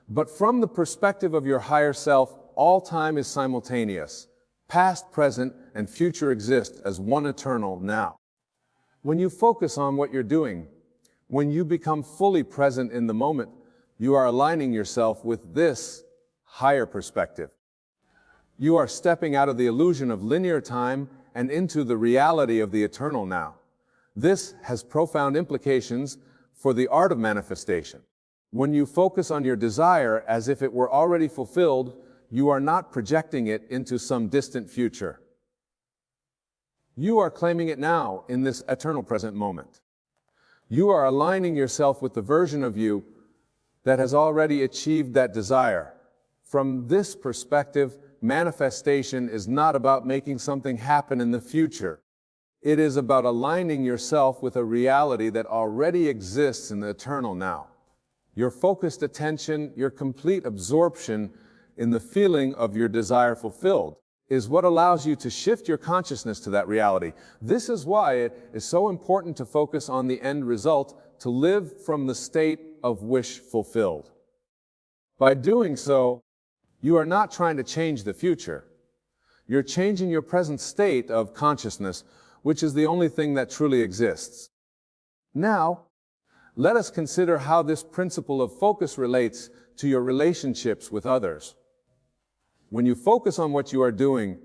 But from the perspective of your higher self, all time is simultaneous. Past, present, and future exist as one eternal now. When you focus on what you're doing, when you become fully present in the moment, you are aligning yourself with this higher perspective. You are stepping out of the illusion of linear time and into the reality of the eternal now. This has profound implications for the art of manifestation. When you focus on your desire as if it were already fulfilled, you are not projecting it into some distant future. You are claiming it now in this eternal present moment. You are aligning yourself with the version of you that has already achieved that desire. From this perspective, manifestation is not about making something happen in the future. It is about aligning yourself with a reality that already exists in the eternal now. Your focused attention, your complete absorption in the feeling of your desire fulfilled, is what allows you to shift your consciousness to that reality. This is why it is so important to focus on the end result, to live from the state of wish fulfilled. By doing so, you are not trying to change the future. You're changing your present state of consciousness, which is the only thing that truly exists. Now, let us consider how this principle of focus relates to your relationships with others. When you focus on what you are doing,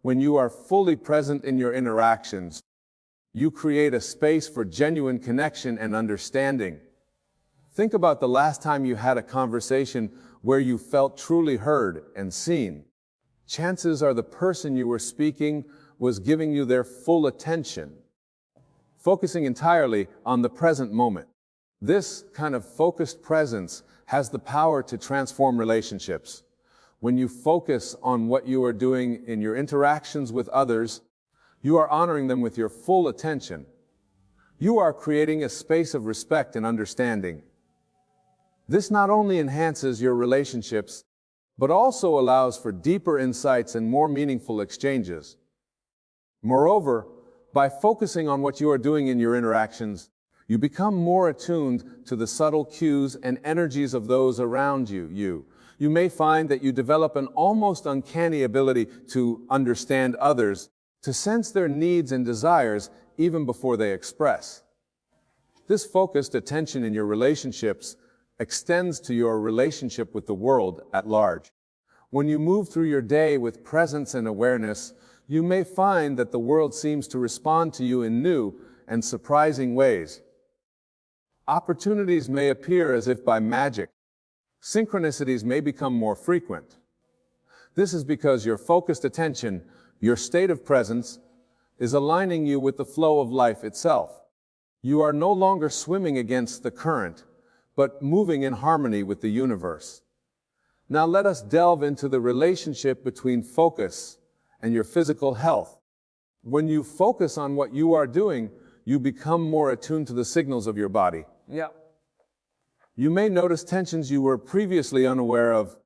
when you are fully present in your interactions, you create a space for genuine connection and understanding. Think about the last time you had a conversation where you felt truly heard and seen. Chances are the person you were speaking was giving you their full attention, focusing entirely on the present moment. This kind of focused presence has the power to transform relationships. When you focus on what you are doing in your interactions with others, you are honoring them with your full attention. You are creating a space of respect and understanding. This not only enhances your relationships, but also allows for deeper insights and more meaningful exchanges. Moreover, by focusing on what you are doing in your interactions, you become more attuned to the subtle cues and energies of those around you. You may find that you develop an almost uncanny ability to understand others, to sense their needs and desires even before they express. This focused attention in your relationships extends to your relationship with the world at large. When you move through your day with presence and awareness, you may find that the world seems to respond to you in new and surprising ways. Opportunities may appear as if by magic. Synchronicities may become more frequent. This is because your focused attention, your state of presence, is aligning you with the flow of life itself. You are no longer swimming against the current, but moving in harmony with the universe. Now let us delve into the relationship between focus and your physical health. When you focus on what you are doing, you become more attuned to the signals of your body. Yeah. You may notice tensions you were previously unaware of,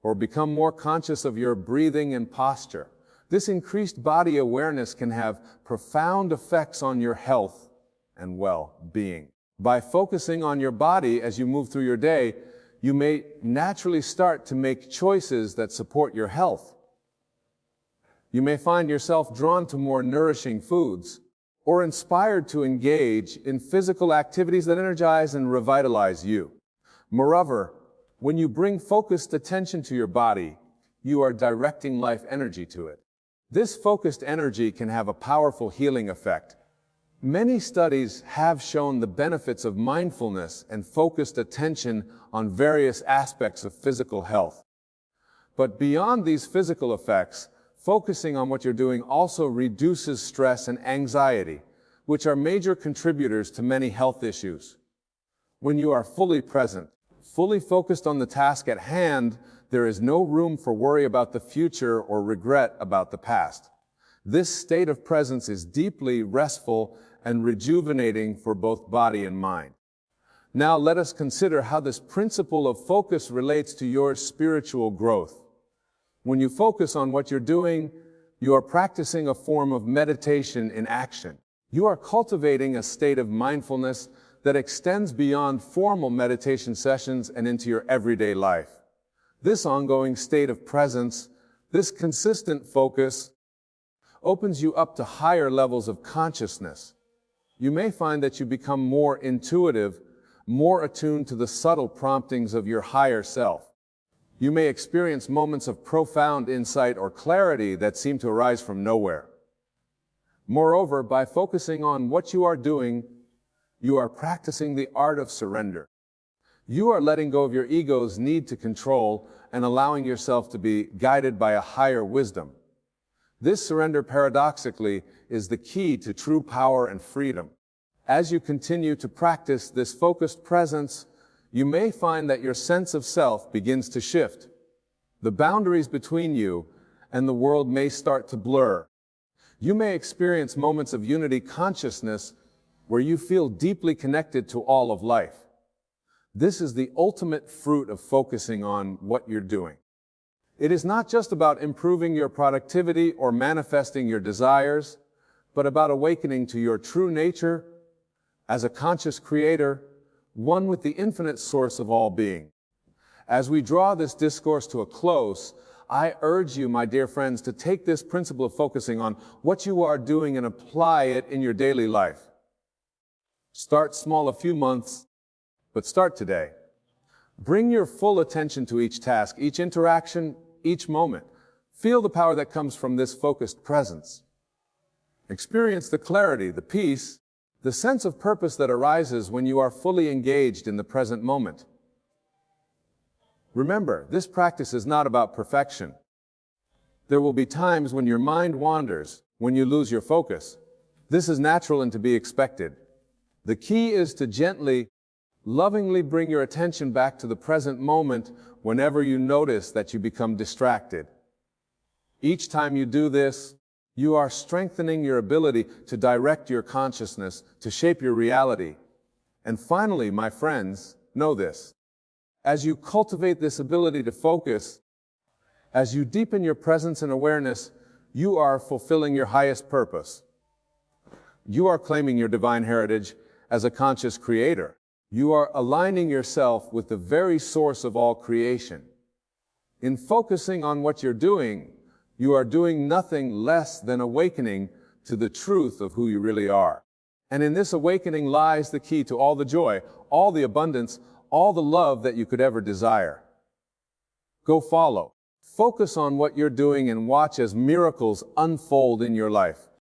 or become more conscious of your breathing and posture. This increased body awareness can have profound effects on your health and well-being. By focusing on your body as you move through your day, you may naturally start to make choices that support your health. You may find yourself drawn to more nourishing foods, or inspired to engage in physical activities that energize and revitalize you. Moreover, when you bring focused attention to your body, you are directing life energy to it. This focused energy can have a powerful healing effect. Many studies have shown the benefits of mindfulness and focused attention on various aspects of physical health. But beyond these physical effects, focusing on what you're doing also reduces stress and anxiety, which are major contributors to many health issues. When you are fully present, fully focused on the task at hand, there is no room for worry about the future or regret about the past. This state of presence is deeply restful and rejuvenating for both body and mind. Now let us consider how this principle of focus relates to your spiritual growth. When you focus on what you're doing, you are practicing a form of meditation in action. You are cultivating a state of mindfulness that extends beyond formal meditation sessions and into your everyday life. This ongoing state of presence, this consistent focus, opens you up to higher levels of consciousness. You may find that you become more intuitive, more attuned to the subtle promptings of your higher self. You may experience moments of profound insight or clarity that seem to arise from nowhere. Moreover, by focusing on what you are doing, you are practicing the art of surrender. You are letting go of your ego's need to control and allowing yourself to be guided by a higher wisdom. This surrender, paradoxically, is the key to true power and freedom. As you continue to practice this focused presence, you may find that your sense of self begins to shift. The boundaries between you and the world may start to blur. You may experience moments of unity consciousness where you feel deeply connected to all of life. This is the ultimate fruit of focusing on what you're doing. It is not just about improving your productivity or manifesting your desires, but about awakening to your true nature as a conscious creator, one with the infinite source of all being. As we draw this discourse to a close, I urge you, my dear friends, to take this principle of focusing on what you are doing and apply it in your daily life. Start small, a few months, but start today. Bring your full attention to each task, each interaction, each moment. Feel the power that comes from this focused presence. Experience the clarity, the peace, the sense of purpose that arises when you are fully engaged in the present moment. Remember, this practice is not about perfection. There will be times when your mind wanders, when you lose your focus. This is natural and to be expected. The key is to gently, lovingly bring your attention back to the present moment whenever you notice that you become distracted. Each time you do this, you are strengthening your ability to direct your consciousness, to shape your reality. And finally, my friends, know this. As you cultivate this ability to focus, as you deepen your presence and awareness, you are fulfilling your highest purpose. You are claiming your divine heritage as a conscious creator. You are aligning yourself with the very source of all creation. In focusing on what you're doing, you are doing nothing less than awakening to the truth of who you really are. And in this awakening lies the key to all the joy, all the abundance, all the love that you could ever desire. Go follow. Focus on what you're doing and watch as miracles unfold in your life.